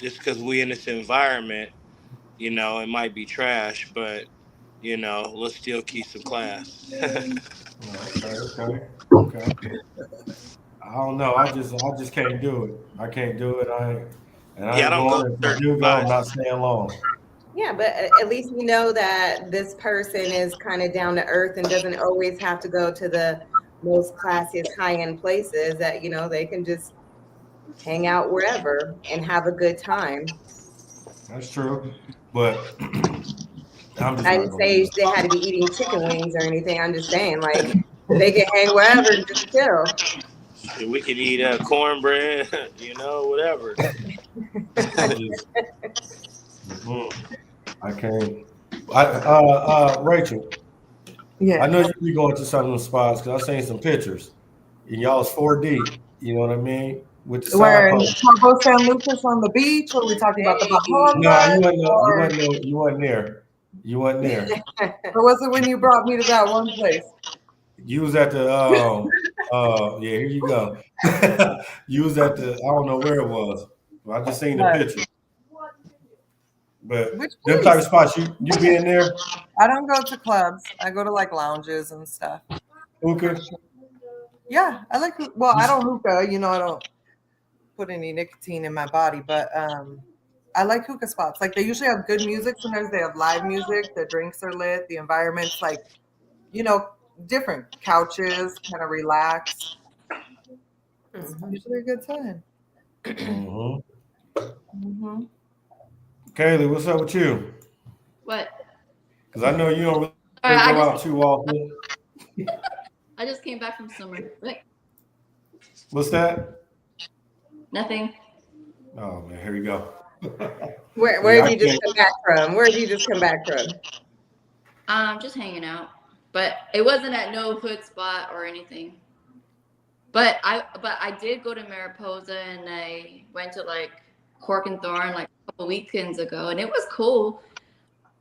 just because we in this environment, it might be trash, but let's still keep some class. Okay. I don't know. I just can't do it. I can't do it. I Yeah, I ain't don't go going. to If I certain do go, I'm spots. not staying long. Yeah, but at least we know that this person is kind of down to earth and doesn't always have to go to the most classiest high end places, that, they can just hang out wherever and have a good time. That's true, but I'm just I not didn't gonna say do they had to be eating chicken wings or anything. I'm just saying, like, they can hang wherever and just chill. We could eat cornbread, whatever. it. I'm just. Mm-mm. I can't. Rachel, I Yeah. know you be going to some of them spots because I seen some pictures, and y'all's 4D. You know what I mean? With the side Where in pose. Cabo San Lucas on the beach? Or are we talking about the Hey. Nah, Bahamas? you wasn't. You Or, wasn't. You wasn't there. You wasn't there. or was it when you brought me to that one place? You was at the. Yeah. Here you go. You was at the. I don't know where it was. I just seen the What? picture. But Which them type of place? spots, you be in there, I don't go to clubs. I go to like lounges and stuff. hookah. Yeah, I like. Well, You, I don't hookah. I don't put any nicotine in my body, but I like hookah spots. Like they usually have good music. Sometimes they have live music. The drinks are lit. The environment's like you know different. Couches, kind of relaxed. It's Mhm. usually a good time. hmm Hmm. Kaylee, what's up with you? What? Because I know you don't really go All out right, too often. I just came back from summer. What? What's that? Nothing. Oh man, here we go. Where Yeah, did I you just can't. come back from? Where did you just come back from? Just hanging out. But it wasn't at no hood spot or anything. But I did go to Mariposa and I went to like Cork and Thorn like a couple weekends ago and it was cool.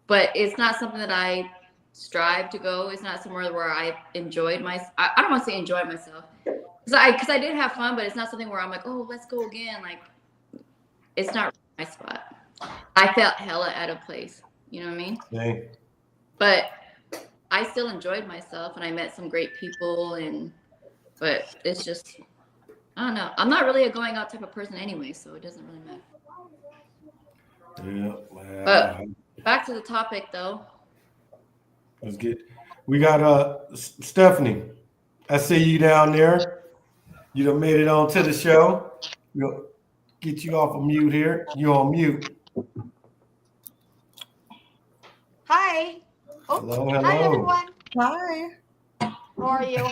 But it's not something that I strive to go. It's not somewhere where I enjoyed I don't want to say enjoyed myself. Cause I did have fun, but it's not something where I'm like, oh, let's go again. Like it's not my spot. I felt hella out of place. You know what I mean? Dang. But I still enjoyed myself and I met some great people but it's just I don't know. I'm not really a going out type of person anyway, so it doesn't really matter. Yeah, But man. back to the topic though. Let's get. We got Stephanie. I see you down there. You done made it on to the show. We'll get you off of mute here. You on mute. Hi. Oh, Hello, hi hello. everyone. Hi. How are you?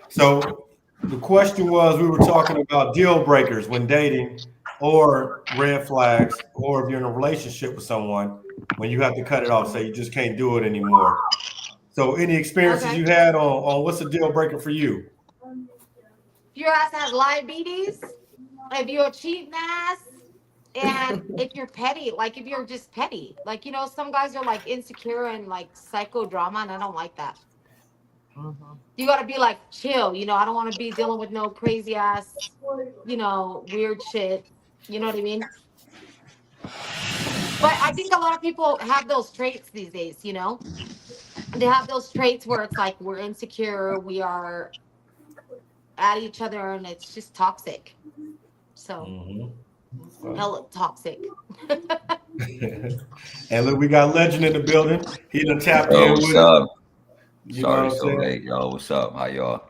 So the question was, we were talking about deal breakers when dating, or red flags, or if you're in a relationship with someone, when you have to cut it off, say you just can't do it anymore. So any experiences Okay. you had on what's a deal breaker for you? If your ass has diabetes, if you're a cheating ass, and if you're petty, like if you're just petty, like some guys are like insecure and like psychodrama, and I don't like that. Mhm. You got to be like chill. I don't want to be dealing with no crazy ass, weird shit. You know what I mean? But I think a lot of people have those traits these days. They have those traits where it's like we're insecure, we are at each other, and it's just toxic. So Mhm. hella toxic. And look, we got Legend in the building. He done tapped Yo, in what's with us. up? You know what Sorry, I'm so saying? late, y'all. What's up? How y'all?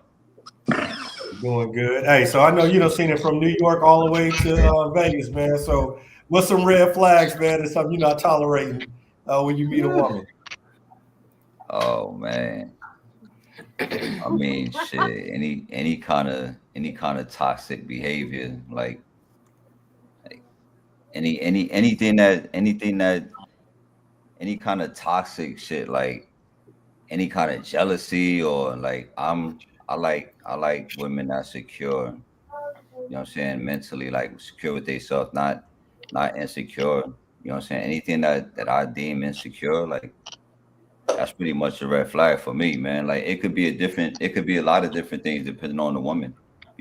Doing good. Hey, so I know you done seen it from New York all the way to Vegas, man. So what's some red flags, man? It's something you're not tolerating when you meet a woman. Oh man. I mean, shit. Any kind of toxic behavior, like anything that any kind of toxic shit, like any kind of jealousy or like I like women that secure. You know what I'm saying? Mentally, like secure with themselves, not insecure. You know what I'm saying? Anything that I deem insecure, like that's pretty much a red flag for me, man. Like it could be a lot of different things depending on the woman.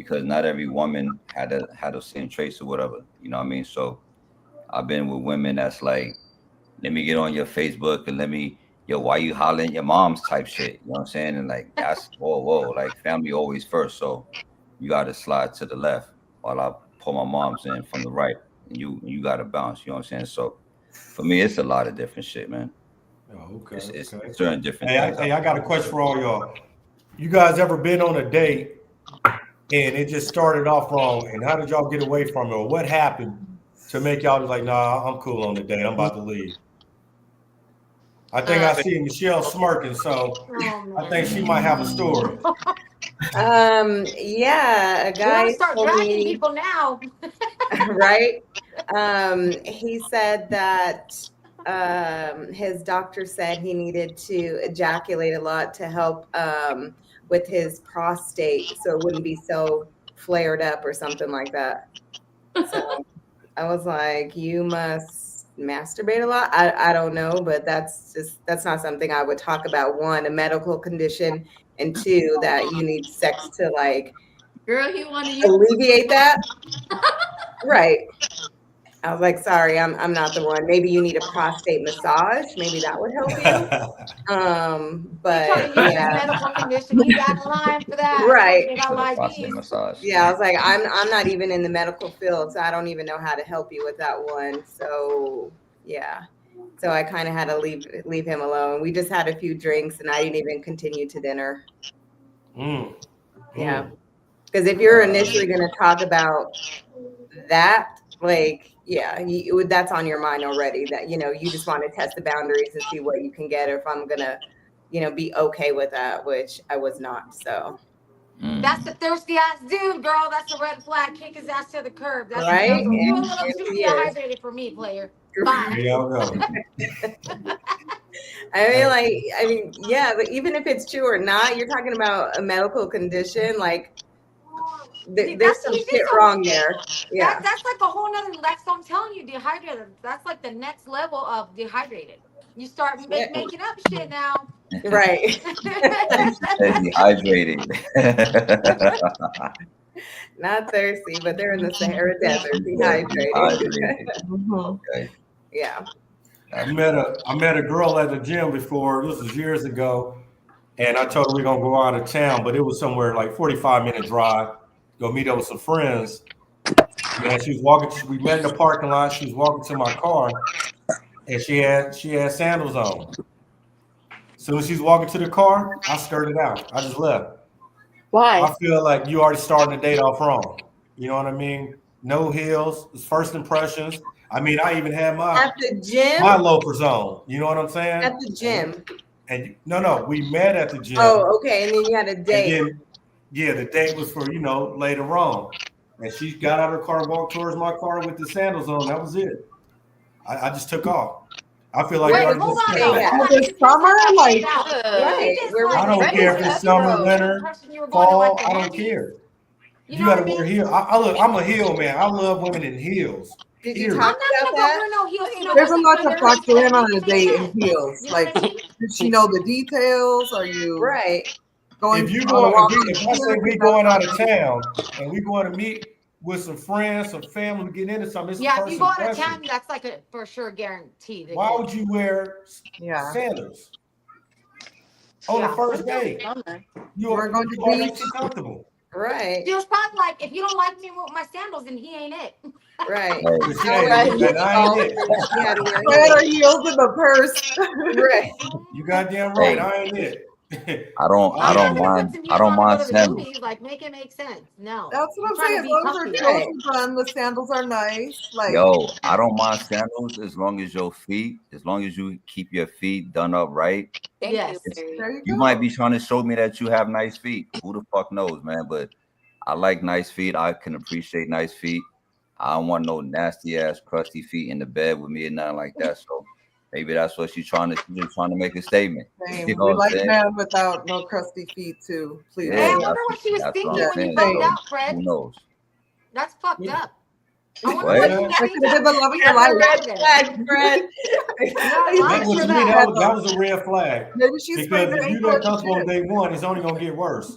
because not every woman had the same traits or whatever. You know what I mean? So I've been with women that's like, let me get on your Facebook and let me, yo, why you hollering at your mom's type shit? You know what I'm saying? And like, that's, whoa, like family always first. So you got to slide to the left while I pull my mom's in from the right. And you got to bounce. You know what I'm saying? So for me, it's a lot of different shit, man. Oh, okay. It's Okay. certain different Hey, things. I got a question for all y'all. You guys ever been on a date and it just started off wrong? And how did y'all get away from it? Or what happened to make y'all be like, nah, I'm cool on the date. I'm about to leave. I think I see Michelle smirking, so Oh, I think she might have a story. Yeah, a You guy want to start told dragging me, people now? right? He said that his doctor said he needed to ejaculate a lot to help with his prostate, so it wouldn't be so flared up or something like that. So I was like, you must masturbate a lot. I don't know, but that's not something I would talk about. One, a medical condition, and two, that you need sex to like Girl, you want to use alleviate that. Right. I was like, sorry, I'm not the one. Maybe you need a prostate massage. Maybe that would help you. You But trying to use this yeah, medical condition? You got in line for that? right. They got Prostate IVs. massage. Yeah, I was like, I'm not even in the medical field, so I don't even know how to help you with that one. So yeah. So I kind of had to leave him alone. We just had a few drinks and I didn't even continue to dinner. Yeah. Because if you're initially going to talk about that, like, yeah, that's on your mind already, that, you know, you just want to test the boundaries and see what you can get, or if I'm going to, you know, be okay with that, which I was not. So. That's the thirsty ass dude, girl. That's a red flag. Kick his ass to the curb. That's Right? you're a little And too he is. dehydrated for me, player. Bye. There y'all go. I mean, yeah, but even if it's true or not, you're talking about a medical condition. Like, there's some shit wrong there. Yeah. That's like a whole nother. That's what I'm telling you. Dehydrated. That's like the next level of dehydrated. You start making up shit now. Right. Dehydrated. Not thirsty, but they're in the Sahara Desert, dehydrated. Okay. Yeah. I met a girl at the gym before. This was years ago, and I told her we're gonna go out of town, but it was somewhere like 45-minute drive. Go meet up with some friends. And she was walking. We met in the parking lot. She was walking to my car, and she had sandals on. As soon as she's walking to the car, I skirted out. I just left. Why? I feel like you already starting the date off wrong. You know what I mean? No heels. It's first impressions. I mean, I even had At the gym? my loafers on. You know what I'm saying? At the gym. And no, we met at the gym. Oh, okay. And then you had a date. And then, yeah, the date was for, later on. And she got out of her car, walked towards my car with the sandals on. That was it. I just took off. I feel like Wait, already hold just on. stepped out. Hold on. This summer, like, Right. I don't care if it's summer, winter, fall. I don't care. You got to wear heels. I'm a heel man. I love women in heels. Did you Period. talk I'm not about gonna that? go wear no heels. You know, there's a lot to whether factor in it's- on a it date makes in sense. heels. You know Like, what I mean? did she know the details? Are you Right. going? If you on a going, walk if I say we going out of town and we going to meet with some friends, some family, to get into something, it's Yeah, if first you go out of impression. town, that's like a for sure guarantee. that Why you- would you wear Yeah. sandals on the Yeah. first date? We're going to you already beach. too comfortable. Right. She was probably like, if you don't like me with my sandals, then he ain't it. Right. But she ain't, and I ain't it. She had to wear Better heels. heels in the purse. Right. You goddamn right. Hey. I ain't it. I don't I'm not gonna mind. put some I heels don't on and mind go to the sandals. movies. Like, make it make sense. No. That's what I'm trying saying. to As be long as her comfy. Right. toes are done, the sandals are nice. Like, Yo, I don't mind sandals as long as your feet, as long as you keep your feet done up right. Yes. there you You go. might be trying to show me that you have nice feet. Who the fuck knows, man? But I like nice feet. I can appreciate nice feet. I don't want no nasty ass crusty feet in the bed with me and nothing like that. So maybe that's what she's trying to make a statement. Same. You know We what I'm like saying? men without no crusty feet too. Please. Yeah, Hey, I that's wonder what she was that's thinking what I'm when you saying. found So, out, Fred. who knows? That's fucked Yeah. up. I wonder What? what she was That could thinking. have been the love of your That's a life. red flag, Fred. That was me. That was a red flag. Maybe she's Because spraying her if you're ankle that at the comfortable on gym. day one, it's only gonna get worse.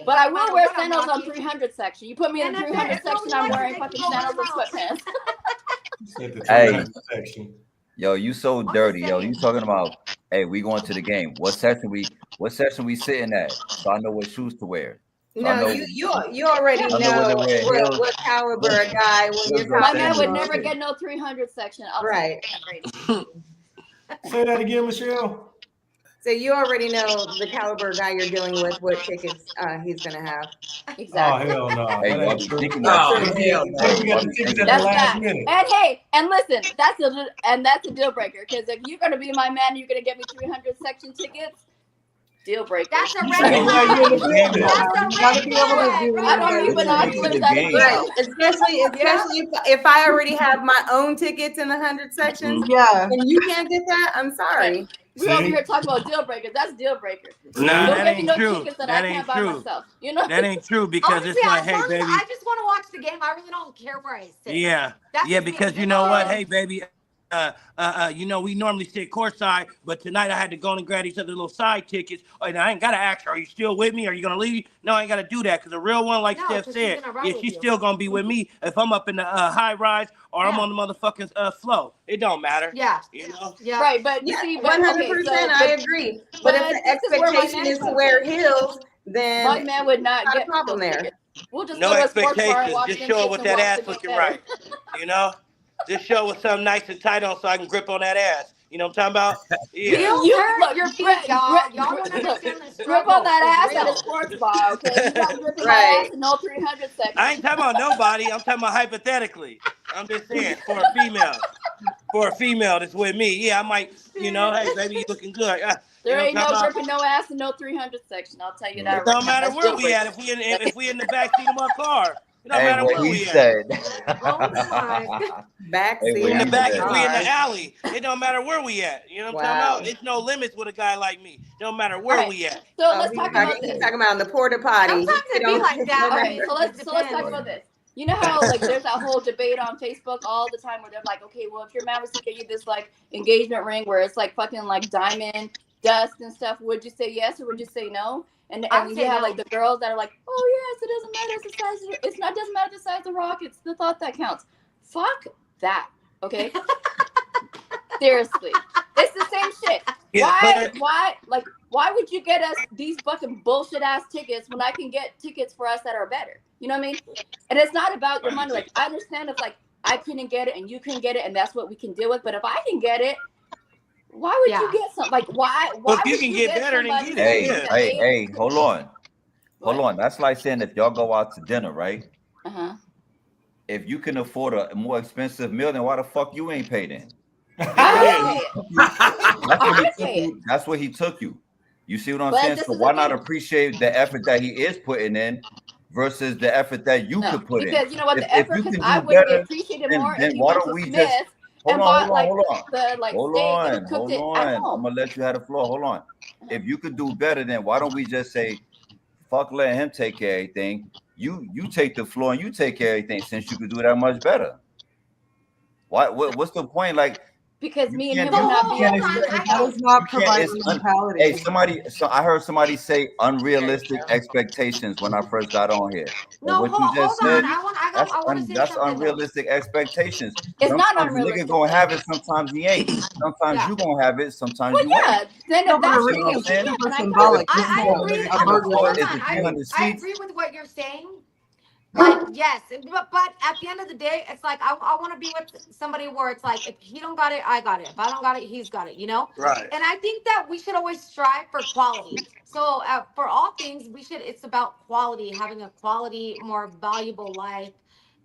But I will wear I'm gonna sandals knock on you. 300 section. You put me in And the that's 300 it. That's section, all I'm you wearing like. fucking They can go sandals and in my mouth. sweatpants. At the Hey. 300 section. Yo, you so just dirty. Yo, you saying. talking about, hey, we going to the game. What section we sitting at? So I know what shoes to wear. So I No, know- you already I know know when they wear heels. what caliber a guy when Heels you're go My talking man would about. never get no 300 section. I'll Right. Say that again, Michelle. So you already know the caliber of guy you're dealing with, what tickets he's gonna have. Oh Exactly. hell no, Hey, that y'all ain't be true. thinking Oh, that hell shit. no. What if we got the tickets at the That's last fact. minute? And hey, and listen, that's a deal breaker. Because if you're gonna be my man and you're gonna get me 300 section tickets, deal breaker. That's a You red said Hey, you in the flag. business. That's a You gotta red be able to flag do I don't right even know how to This is live the that game. Right, again. especially if I already have my own tickets in the 100 sections, Yeah. and you can't get that, I'm sorry. We over See? here talking about deal breakers. That's deal breaker. Nah, Don't that give me ain't no true. tickets that That I ain't can't buy true. myself. You know? That ain't true because Honestly, it's like, as hey, long as baby. I just want to watch the game. I really don't care where I sit. Yeah, That's yeah, just me. because you know what? Hey, baby, you know, we normally sit courtside, but tonight I had to go and grab these other little side tickets. And I ain't got to ask her, are you still with me? Are you going to leave? No, I ain't got to do that because the real one, like No, Steph 'cause she's said, gonna ride yeah, with she's you. still going to be with me if I'm up in the high rise or I'm Yeah. on the motherfucking flow. It don't matter. Yeah. You know? Yeah. Right, but you Yeah, see, but 100%, okay, so I agree. But if the this is where my expectation man is to comes wear in. heels, my then man would not not a get me problem those there. tickets. We'll just No go to a sports bar and expectations. watch Just them show up shits with and that watch ass the game looking better. right. You know? Just show with something nice and tight on so I can grip on that ass. You know what I'm talking about? Yeah. Heels You hurt look, your feet, grip, y'all. grip, Y'all grip, don't look, understand the grip struggle. on that It's ass at a real. sports bar, okay? You're not gripping my Right. ass in no 300 seconds. I ain't talking about nobody. I'm talking about hypothetically. I'm just saying for a female. For a female that's with me. Yeah, I might, you know, hey, baby, you looking good. You There know what ain't I'm no talking gripping no ass in no 300 section. I'll tell you about? that It right don't now. matter That's where deal we at. breaker. If we in the backseat of my car, it don't Hey, matter what where he we at. said. Oh my. Backseat Hey, In the of back, the if we in the car. alley, it don't matter where we at. You know what I'm Wow. talking about? It's no limits with a guy like me. It don't matter All where right. we at. So Oh, let's he's talk about talking, this. he's talking about in the porta potty. Sometimes it be like that. No Okay, matter. so let's talk depends. about this. You know how like there's that whole debate on Facebook all the time where they're like, okay, well if your man was to get you this like engagement ring where it's like fucking like diamond dust and stuff, would you say yes or would you say no? And I would you say have no. like the girls that are like, oh yes, it doesn't matter the size. It's not doesn't matter the size of the rock. It's the thought that counts. Fuck that. Okay. Seriously, it's the same shit. Yeah, Why would you get us these fucking bullshit ass tickets when I can get tickets for us that are better? You know what I mean? And it's not about your money. Like I understand if like I couldn't get it and you couldn't get it and that's what we can deal with. But if I can get it, why would you get something? Like why Well, if you would can you get better, then somebody get it. something Hey, that they hold on. What? Hold on. That's like saying if y'all go out to dinner, right? Uh-huh. If you can afford a more expensive meal, then why the fuck you ain't paid in? I would pay it. That's what he took you. You see what I'm But saying? this So is why the not thing. appreciate the effort that he is putting in versus the effort that you No, could put in? because you know what, the If effort, you because can I do would better, appreciate it more if then he why went don't to we Smith just and bought like the like hold steak on, and cooked hold it on. at I'm home. gonna let you have the floor. Hold on. If you could do better, then why don't we just say, fuck, let him take care of everything. You take the floor and you take care of everything since you could do that much better. What's the point? Like, Because you me and can't- him would not be can't able to expect- work That out. is not you can't- providing it's mentality. Hey, I heard somebody say unrealistic expectations when I first got on here. No, And what you just hold said, on. I want to say that's something. unrealistic expectations. It's not Sometimes the nigga unrealistic. gonna have it, sometimes he ain't. Sometimes Yeah. you gonna have it, sometimes Well, you yeah. ain't. Then No, if but a that's You the know what ring I'm is case, saying? yeah, super then I symbolic. can. I All agree. niggas A can burger afford is is the 300 I seats. agree with what you're saying. Like, yes, but at the end of the day, it's like I want to be with somebody where it's like if he don't got it, I got it. If I don't got it, he's got it. You know. Right. And I think that we should always strive for quality. So for all things, it's about quality, having a quality, more valuable life,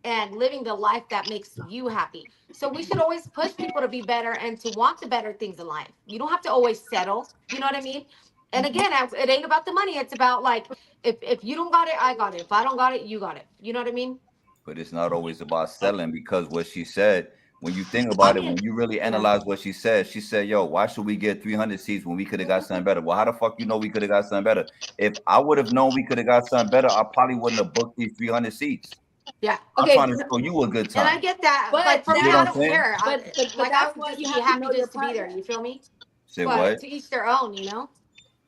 and living the life that makes you happy. So we should always push people to be better and to want the better things in life. You don't have to always settle. You know what I mean? And again, it ain't about the money. It's about like if you don't got it, I got it. If I don't got it, you got it. You know what I mean? But it's not always about selling, because what she said, when you think about it, when you really analyze what she said, yo, why should we get 300 seats when we could have got something better? Well, how the fuck you know we could have got something better? If I would have known we could have got something better, I probably wouldn't have booked these 300 seats. Yeah. I'm Okay. trying to show you a good And I time. get that. But Like for that- me, You know I what I'm don't saying? care. But Like I that's would why just you be have to happy know your just to be there. partner. You feel me? Say But what? to each their own, you know?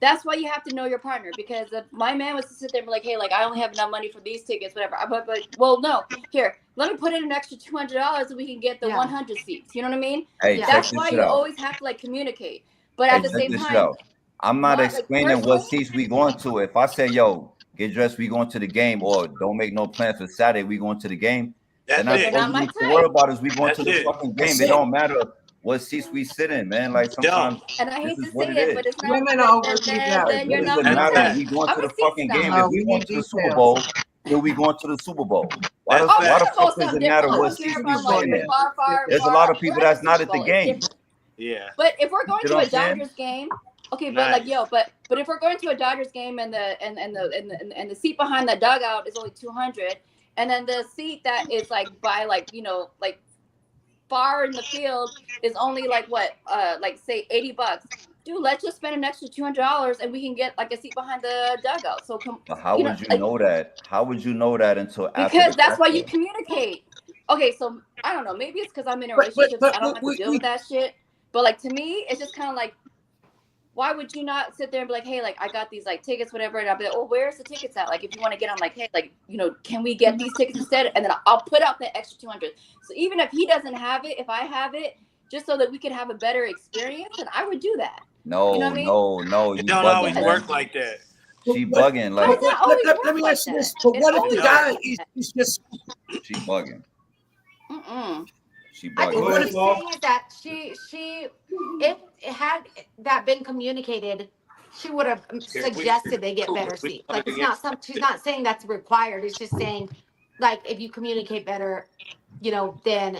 That's why you have to know your partner, because if my man was to sit there and be like, hey, like I only have enough money for these tickets, whatever. But well, no, here, let me put in an extra $200 so we can get the 100 seats. You know what I mean? Hey, Yeah. check That's this why shit you out. always have to like communicate. But at Hey, the check same this shit time, out. I'm not Like, explaining what seats we going to. If I say, yo, get dressed, we going to the game, or don't make no plans for Saturday, we going to the game. That's Then it. all you need to worry about is we going That's to the it. fucking game. That's It it. don't matter what seats we sit in, man. Like sometimes And I this hate is to what say it it, is. but it's not. Women then- always then, leave then, out. then you're What does not it being matter? nice. We going I'm to a the fucking seat game. style. If we we going need to the Super details. Bowl, then we going to the Super Bowl. Why That's the facts. fuck does Something it matter different. I what don't care seats if we I'm like sitting in? far There's a far. lot of people We're at that's not Super at the Bowl. It's game. different. Yeah. But if we're going You to know a what I'm saying? Dodgers game, okay, but like but if we're going to a Dodgers game and the seat behind the dugout is only 200, and then the seat that is like by like like far in the field is only like what like say $80. Dude, let's just spend an extra $200 and we can get like a seat behind the dugout. So But how would you like, know that? How would you know that until after? because the that's why you fact? communicate. Okay, so I don't know. Maybe it's because I'm in a But- relationship, but so I don't have to deal with that shit. But like to me, it's just kind of like, why would you not sit there and be like, hey, like I got these like tickets, whatever, and I'll be like, oh, where's the tickets at? Like if you want to get on, like, hey, like can we get these tickets instead? And then I'll put out the extra 200. So even if he doesn't have it, if I have it, just so that we could have a better experience, then I would do that. No, You know what I mean? no, you It don't bugging, always man. work like that. She bugging, Why like does that always let work me like ask you that? this. But It what if always the works guy like that. is just she bugging. Mm-mm. She I think bugging. what he's saying is that she if it had that been communicated, she would have suggested they get better seats. Like it's not she's not saying that's required. It's just saying like if you communicate better, then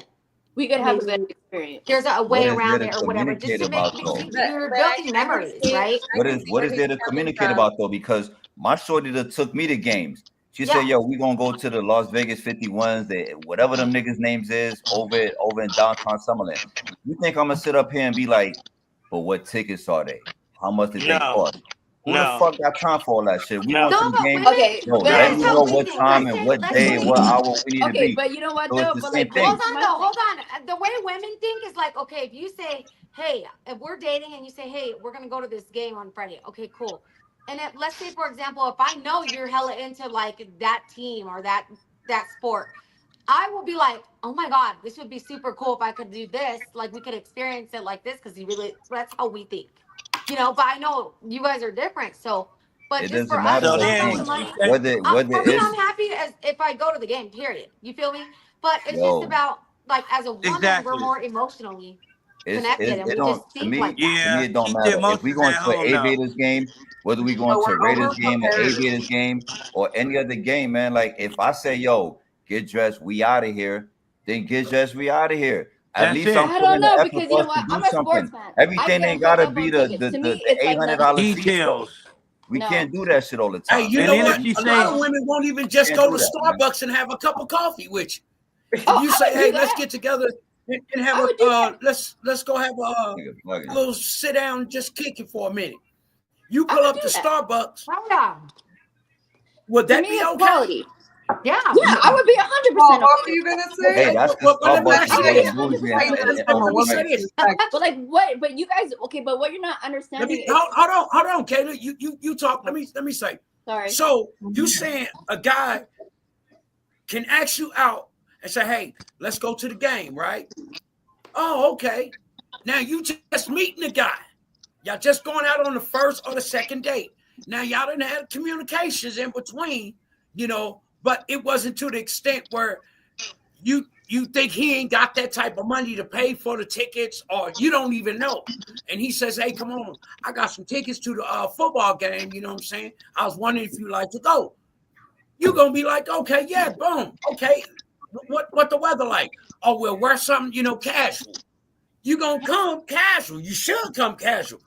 We could have a better experience. there's a way What is around there it to or whatever. Just to communicate make about, though? you're But I building can memories, see- right? I What can is see what where is there he's to coming communicate from. about though? Because my shorty that took me to games. She Yeah. said, "Yo, we gonna go to the Las Vegas 51s, whatever them niggas names is, over in downtown Summerlin." You think I'm gonna sit up here and be like, "But what tickets are they? How much did they No. cost?" Who the No. fuck got time for all that shit? We No. went to No, the but game. women, Okay, Yo, but- let me women know don't what think it. time Let's and say- what let's day say- and what hour we need to Okay, be. but you know what So it's though? the But same like, thing. Hold on, though. Hold on. The way women think is like, okay, if you say, hey, if we're dating and you say, hey, we're going to go to this game on Friday. Okay, cool. And if, let's say, for example, if I know you're hella into like that team or that sport, I will be like, oh my God, this would be super cool if I could do this. Like we could experience it like this because that's how we think. But I know you guys are different. So, but It just for doesn't us, matter So what that's then- not game. money. Whether For me, it's I'm happy as if I go to the game. Period. You feel me? But it's Yo. just about like as a woman, Exactly. we're more emotionally It's, connected, and it we don't just to think me. like that. Yeah. To me, it don't Keep matter the if we going emotions to at an home now. Aviators game, whether we going to a we're Raiders game, an overprepared. Aviators game, or any other game, man. Like if I say, "Yo, get dressed, we out of here," then get dressed, we out of here. At That's least it. I'm I putting don't in know the effort because you for know us to what? do I'm a sports something. fan. I Everything get ain't hooked gotta up be on the tickets. To the me, the it's like $800 seats. though. Details. We No. can't do that shit all the time. Hey, you And know then what? if she A lot says- of women won't even just Can't go do to that, man. Starbucks and have a cup of coffee with you. If Oh, you I say, would do "Hey, let's that. get together and have I would do let's go have Nigga a bugging. little sit down and just kick it for a minute." You I pull would up do to that. Starbucks, Hold on. would To that me, be it's okay? quality. Yeah. Yeah, I would be 100% Well, what okay were you with gonna that. say? Hey, that's the Well, let me Starbucks ask you is this. hella bougie I and would 100% Let me say overpriced. this. But like what? But you guys, okay. But what you're not Let understanding me is hold on, Kayla. You talk. Let me say. sorry. So you saying a guy can ask you out and say, "Hey, let's go to the game," right? Oh, okay. Now you just meeting the guy. Y'all just going out on the first or the second date. Now y'all didn't have communications in between, but it wasn't to the extent where you think he ain't got that type of money to pay for the tickets, or you don't even know. And he says, "Hey, come on, I got some tickets to the football game." You know what I'm saying? I was wondering if you like to go. You're gonna be like, "Okay, yeah, boom, okay. What the weather like? Oh, we'll wear something, casual." You gonna come casual. You should come casual.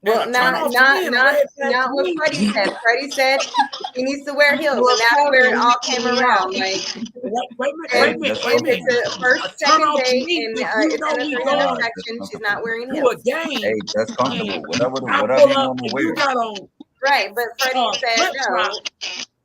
Well, Turn not off not the men, not red flag not what green. Freddie said. Freddie said he needs to wear heels, and that's where it all came around. Like, Wait a Hey, minute. that's if okay. it's a first, Turn second off the date, meat and if you it's know in a we 300 going section, she's not wearing to a heels. game. Hey, that's comfortable. Whatever I you pull want up to and wear. you got on Right, but Freddie said flip no. flop.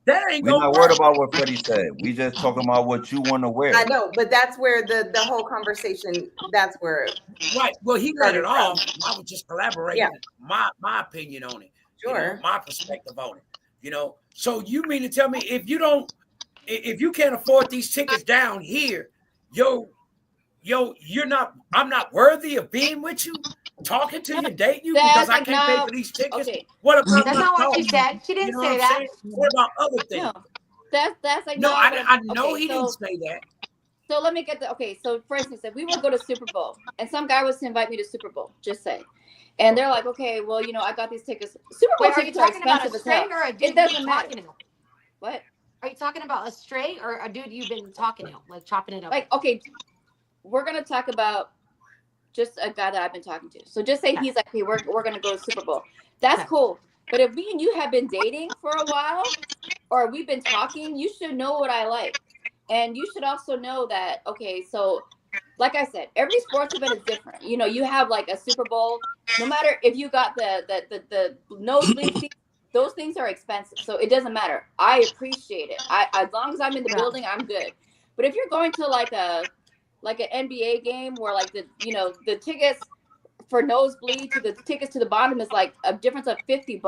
That ain't We're gonna not work. worried about what Freddie said. We just talking about what you want to wear. I know, but that's where the whole conversation. That's where. Right. Well, he let it Started off. from. I was just elaborating Yeah. my opinion on it. Sure. My perspective on it. So you mean to tell me if you can't afford these tickets down here, you're not. I'm not worthy of being with you. talking to you, dating you That's because I like can't pay not- for these tickets? okay. What about That's my not what she dog? said. She You didn't know say what I'm that. saying? What about other things? No, that's like No, not what I I'm- know okay, he so- didn't say that. So let me get the okay. So for instance, if we were to go to Super Bowl and some guy was to invite me to Super Bowl, just say, and they're like, okay, well, you know, I got these tickets. Super Bowl Wait, are you tickets are talking about a expensive as hell. straight or a dude It you've doesn't been matter. talking to? What? Are you talking about a straight or a dude you've been talking to, like chopping it up? Like, okay, we're gonna talk about just a guy that I've been talking to. So just say he's like, hey, we're gonna go to Super Bowl. That's Okay. cool. But if me and you have been dating for a while, or we've been talking, you should know what I like. And you should also know that, okay, so like I said, every sports event is different. You know, you have like a Super Bowl, no matter if you got the nosebleed seats, those things are expensive. So it doesn't matter. I appreciate it. As long as I'm in the building, I'm good. But if you're going to like an NBA game where like the tickets for nosebleed to the tickets to the bottom is like a difference of $50.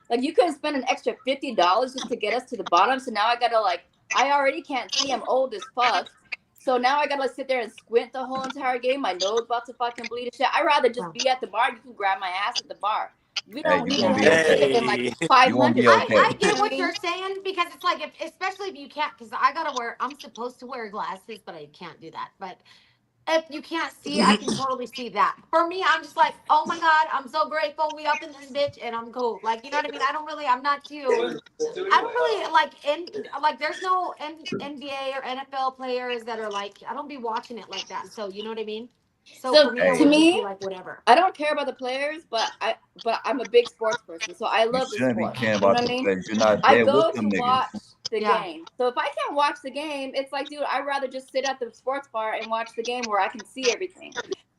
Like you couldn't spend an extra $50 just to get us to the bottom. So now I gotta I already can't see. I'm old as fuck. So now I gotta sit there and squint the whole entire game. My nose about to fucking bleed and shit. I'd rather just be at the bar. You can grab my ass at the bar. We don't you need gonna to be okay. in like You gonna 500. be okay. I get what you're saying because it's like, especially if you can't, because I'm supposed to wear glasses, but I can't do that. But if you can't see, I can totally see that. For me, I'm just like, oh my God, I'm so grateful we up in this bitch and I'm cool. Like, you know what I mean? I'm not too, I don't really like, there's no NBA or NFL players that are like, I don't be watching it like that. So, you know what I mean? So for me, I to would me, just be like, whatever. I don't care about the players, but I'm a big sports person, so I You love the shouldn't be sport. caring You know about what I the mean? players. You're not I there go with to them niggas. watch the Yeah. game. So if I can't watch the game, it's like, dude, I'd rather just sit at the sports bar and watch the game where I can see everything.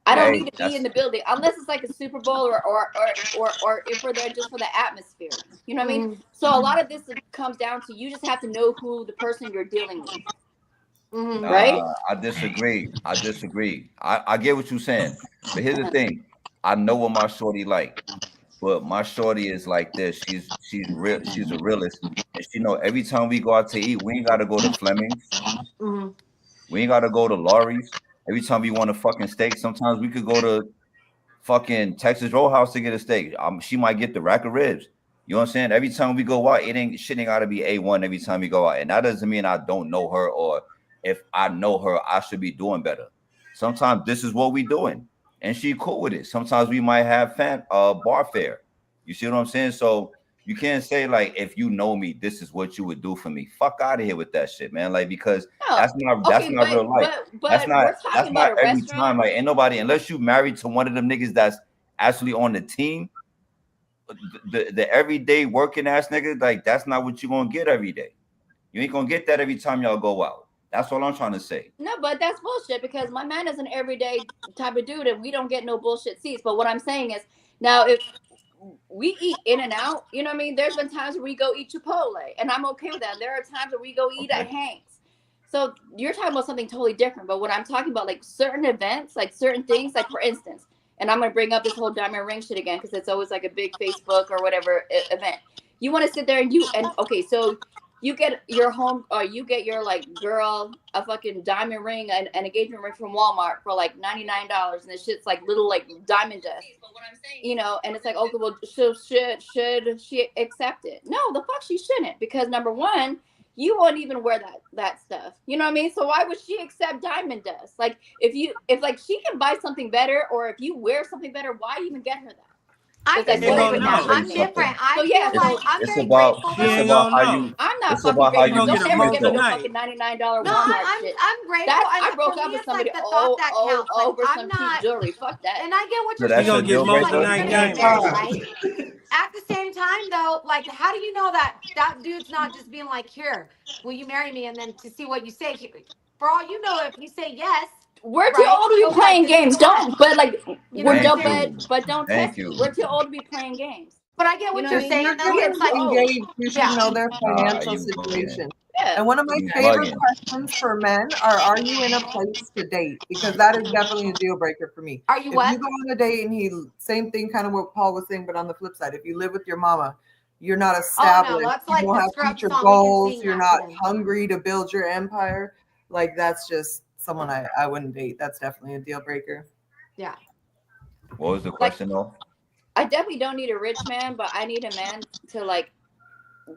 I don't Hey, need to be in the building unless it's like a Super Bowl or if we're there just for the atmosphere. You know what I mean? So a lot of this comes down to you just have to know who the person you're dealing with. Nah, Right? I disagree. I get what you're saying, but here's the thing. I know what my shorty like, but my shorty is like this. She's real. She's a realist, and she know every time we go out to eat, we ain't gotta go to Fleming's. We ain't gotta go to Laurie's. Every time we want a fucking steak, sometimes we could go to fucking Texas Roadhouse to get a steak. She might get the rack of ribs. You know what I'm saying? Every time we go out, shit ain't gotta be A1 every time we go out. And that doesn't mean I don't know her, or if I know her, I should be doing better. Sometimes this is what we doing, and she cool with it. Sometimes we might have bar fare. You see what I'm saying? So you can't say like, if you know me, this is what you would do for me. Fuck out of here with that shit, man. Like, because that's not real life. But that's we're talking about not a every restaurant. time. Like, ain't nobody, unless you married to one of them niggas that's actually on the team, the everyday working ass nigga, like that's not what you gonna get every day. You ain't gonna get that every time y'all go out. That's all I'm trying to say. No, but that's bullshit because my man is an everyday type of dude and we don't get no bullshit seats. But what I'm saying is, now if we eat in and out, you know what I mean? There's been times where we go eat Chipotle and I'm okay with that. There are times where we go eat at Hank's. So you're talking about something totally different. But what I'm talking about, like certain events, like certain things, like for instance, and I'm going to bring up this whole diamond ring shit again because it's always like a big Facebook or whatever event. You want to sit there and okay, so you get your home or you get your like girl a fucking diamond ring and an engagement ring from Walmart for like $99 and this shit's like little like diamond dust. You know, and it's like, okay, well, should she accept it? No, the fuck she shouldn't, because number one, you won't even wear that stuff. You know what I mean? So why would she accept diamond dust? Like if like she can buy something better, or if you wear something better, why even get her that? I'm It's like, different. what- no. I'm different. I So, yeah, feel like I'm it's very about grateful. She it's ain't about gonna how know. you I'm not it's fucking about how grateful. you Don't get ever with give me them. no tonight. fucking $99 No, Walmart shit. I'm grateful. That And I broke for up me, with it's somebody like the thought that counts. Like, over I'm some not, cheap jewelry. Fuck that. and I get what So you're that's saying. a gonna get deal most Like, of breaker. the you're night gonna get game. married, right? At the same time, though, like, how do you know that dude's not just being like, "Here, will you marry me?" And then to see what you say. For all you know, if you say yes, We're too right, old to he'll be be like, playing "This is games. the one." Don't, but like, You know we're what I'm don't, saying? but don't Thank test me. you. We're too old to be playing games. But I get You what know you're what I mean? saying, though. You're It's like, engaged, you should yeah. know their financial you bugging. situation. Yeah. And one of my You favorite bugging. questions for men are you in a place to date? Because that is definitely a deal breaker for me. Are you If what? you go on a date and same thing, kind of what Paul was saying, but on the flip side, if you live with your mama, you're not established, that's you like don't the have Scrubs future song. We can goals, sing you're that not to them. hungry to build your empire, like that's just someone I wouldn't date. That's definitely a deal breaker. Yeah. What was the question though? I definitely don't need a rich man, but I need a man to like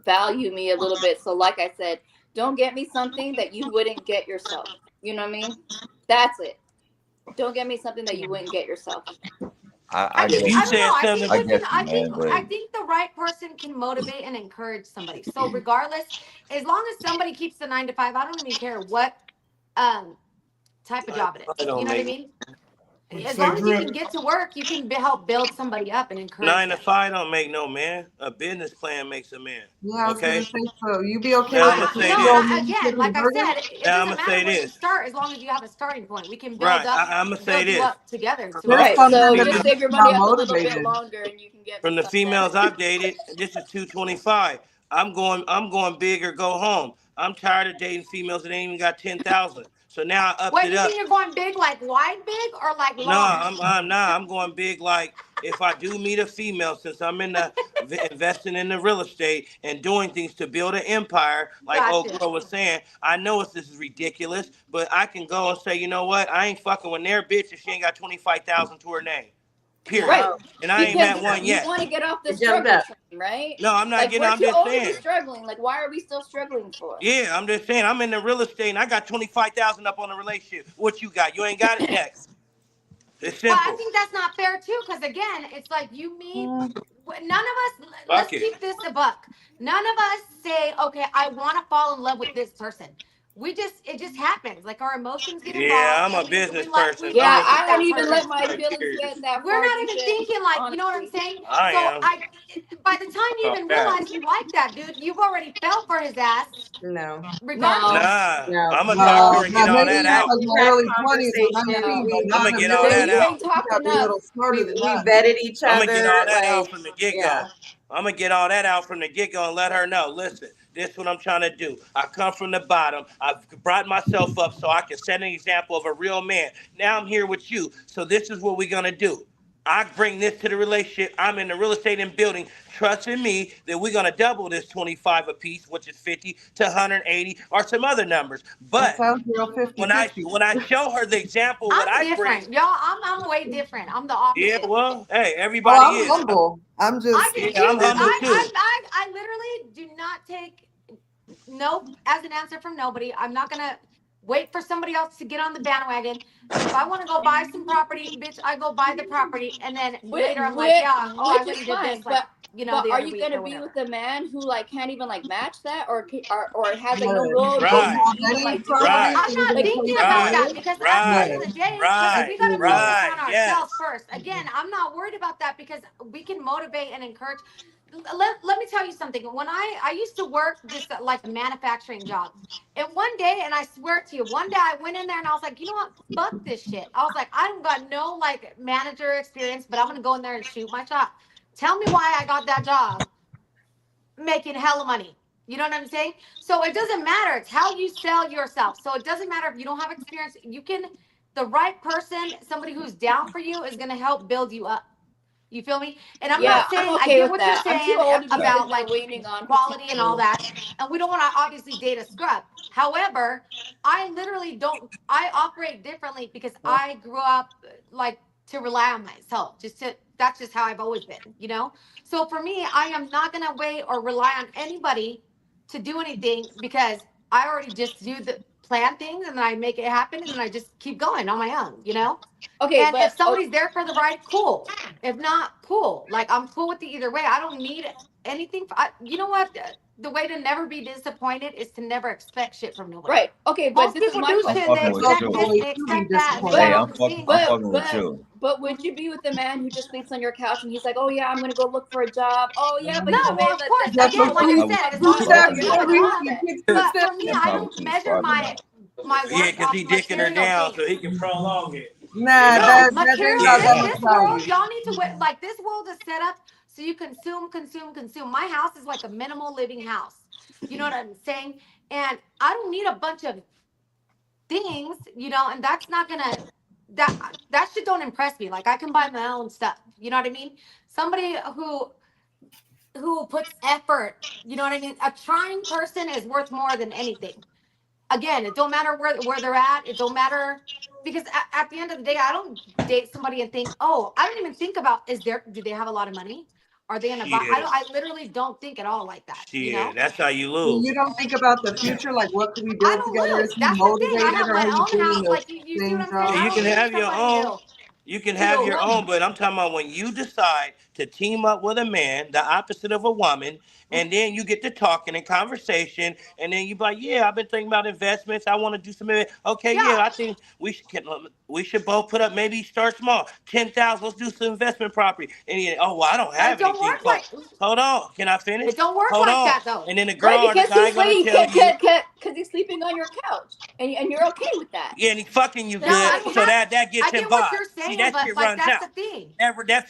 value me a little bit. So like I said, don't get me something that you wouldn't get yourself. You know what I mean? That's it. Don't get me something that you wouldn't get yourself. I get think, You I don't said know. I something. think, I we guess, can, I man, think, but I think the right person can motivate and encourage somebody. So regardless, as long as somebody keeps the 9 to 5, I don't even care what type of job it is. You know what I mean? As long as you can get to work, you can help build somebody up and encourage 9 to them. 5 don't make no man. A business plan makes a man. Yeah, I was Okay. gonna say so. You be okay Now with I'ma it? say No, this. again, like I said, it Now doesn't I'ma matter say where you this. start as long as you have a starting point. We can build Right. up, I'ma say build you this. up together. So Right. it's So female- just save your money up a little bit longer, and you can get From the females I've dated, this is 225. I'm going big or go home. I'm tired of dating females that ain't even got 10,000. So now I upped Wait, it you up. mean you're going big, like wide big, or like long? No, I'm going big. Like if I do meet a female, since I'm in the investing in the real estate and doing things to build an empire, like old Gotcha. girl was saying, I know this is ridiculous, but I can go and say, you know what? I ain't fucking with their bitch if she ain't got 25,000 to her name. Period. Right. And I ain't Because met one you yet. want to get off the You jumped struggle up. train, right? No, I'm not Like getting. we're I'm too just old to be saying. struggling. Like why are we still struggling for? Yeah, I'm just saying. I'm in the real estate and I got 25,000 up on the relationship. What you got? You ain't got it next. It's Well, I simple. think that's not fair too, because again, it's like you meet. None of us. Fuck Let's it. keep this a buck. None of us say, "Okay, I want to fall in love with this person." It just happens. Like our emotions get involved. Yeah, I'm a and we business like, person. Yeah, like I don't that even person. let my feelings get that We're far not deep even in, thinking like, you know what I'm honestly. saying? I So am. by the time you even realize you like that dude, you've already fell for his ass, No. regardless. Nah, No. I'm gonna talk to her and get all maybe that in out. like my early 20s when I'm Conversation. free, but No. not I'ma in get the all middle. that You out. ain't talked Gotta be a enough. little smarter than We that. vetted each I'm other. gonna get all that out Like, from the get go. yeah. I'm gonna get all that out from the get go and let her know. Listen, this is what I'm trying to do. I come from the bottom. I've brought myself up so I can set an example of a real man. Now I'm here with you. So this is what we're gonna do. I bring this to the relationship. I'm in the real estate and building. Trust in me that we're gonna double this 25 a piece, which is 50 to 180 or some other numbers. That But sounds real 50-50. when I show her the example, what I'm I bring, different, y'all. I'm way different. I'm the opposite. yeah, well, hey, Oh, everybody I'm is. humble. I'm just. Yeah, I'm humble too. I literally do not take nope as an answer from nobody. I'm not gonna wait for somebody else to get on the bandwagon. If I want to go buy some property, bitch, I go buy the property, and then later I'm like, yeah, oh, I which went is and did fine, this, like, you know, but the are other you week gonna or be whatever. with a man who like can't even like match that, or has like no Right. road Right. to even like do Right. that? I'm not Like, thinking do about you? that because at the Right. end of the day, Right. we got to focus Right. on ourselves Yes. first. Again, I'm not worried about that because we can motivate and encourage. Let me tell you something. When I used to work this like manufacturing job, and one day, and I swear to you, one day I went in there and I was like, you know what? Fuck this shit. I was like, I don't got no like manager experience, but I'm gonna go in there and shoot my shot. Tell me why I got that job, making hella money. You know what I'm saying? So it doesn't matter. It's how you sell yourself. So it doesn't matter if you don't have experience. You can, the right person, somebody who's down for you, is gonna help build you up. You feel me? And I'm Yeah, not saying I'm I okay get with what that. you're I'm too saying old to be about sitting there like waiting on quality and all potential. that. And we don't want to obviously date a scrub. However, I literally don't. I operate differently because I grew up like to rely on myself. That's just how I've always been. You know. So for me, I am not gonna wait or rely on anybody to do anything because I already just do the plan things and then I make it happen and then I just keep going on my own. You know. Okay, And but if somebody's there for the ride, cool. If not, cool. Like I'm cool with it either way. I don't need anything. You know what? The way to never be disappointed is to never expect shit from nobody. right, okay, but Most this is people my do I'm shit. question. They fucking with expect you. this, they expect that. And they Hey, don't I'm understand. fucking with you. But would you be with a man who just sleeps on your couch and he's like, oh yeah, I'm gonna go look for a job. Oh yeah, but No, you know, well, babe, of course. that's Again, not like what I I was said, as too long as fucking you with have a you. job. But for me, That I don't conversation's measure farther my now. Yeah, worth because off he dicking her material down things. so he can prolong it. Nah, You know? that Material, ain't got that Yeah. much This value. world, y'all need to like this world is set up so you consume. My house is like a minimal living house. You know what I'm saying? And I don't need a bunch of things, you know, and that's not gonna that shit don't impress me. Like I can buy my own stuff. You know what I mean? Somebody who puts effort, you know what I mean? A trying person is worth more than anything. again, it don't matter where they're at. It don't matter because at the end of the day, I don't date somebody and think, oh, I don't even think about do they have a lot of money? Are they in a box? Shit. I literally don't think at all like that. Shit, You know? that's how you When lose. you don't think about the future, like what can we I build don't together? lose. Is he That's the thing. I motivated have or my are you own doing house. the Like you see what I'm things saying? wrong? I You don't can need have your somebody own. to- You can have No, your no. own, but I'm talking about when you decide to team up with a man, the opposite of a woman, and then you get to talking and conversation, and then you be like, yeah, I've been thinking about investments. I want to do some. Okay, yeah, Yeah. I think we should both put up. Maybe start small, 10,000. Let's do some investment property. And then, oh well, I don't It have don't anything. work like Hold on, can I finish? it don't work Hold like on. that though. And then the girl Right, or the because guy he's gonna sleeping tell you, because he's sleeping on your couch, and you're okay with that. yeah, and he fucking you No, good, I so have- that gets I him get what by. you're See, saying, that but shit like runs that's out. the thing.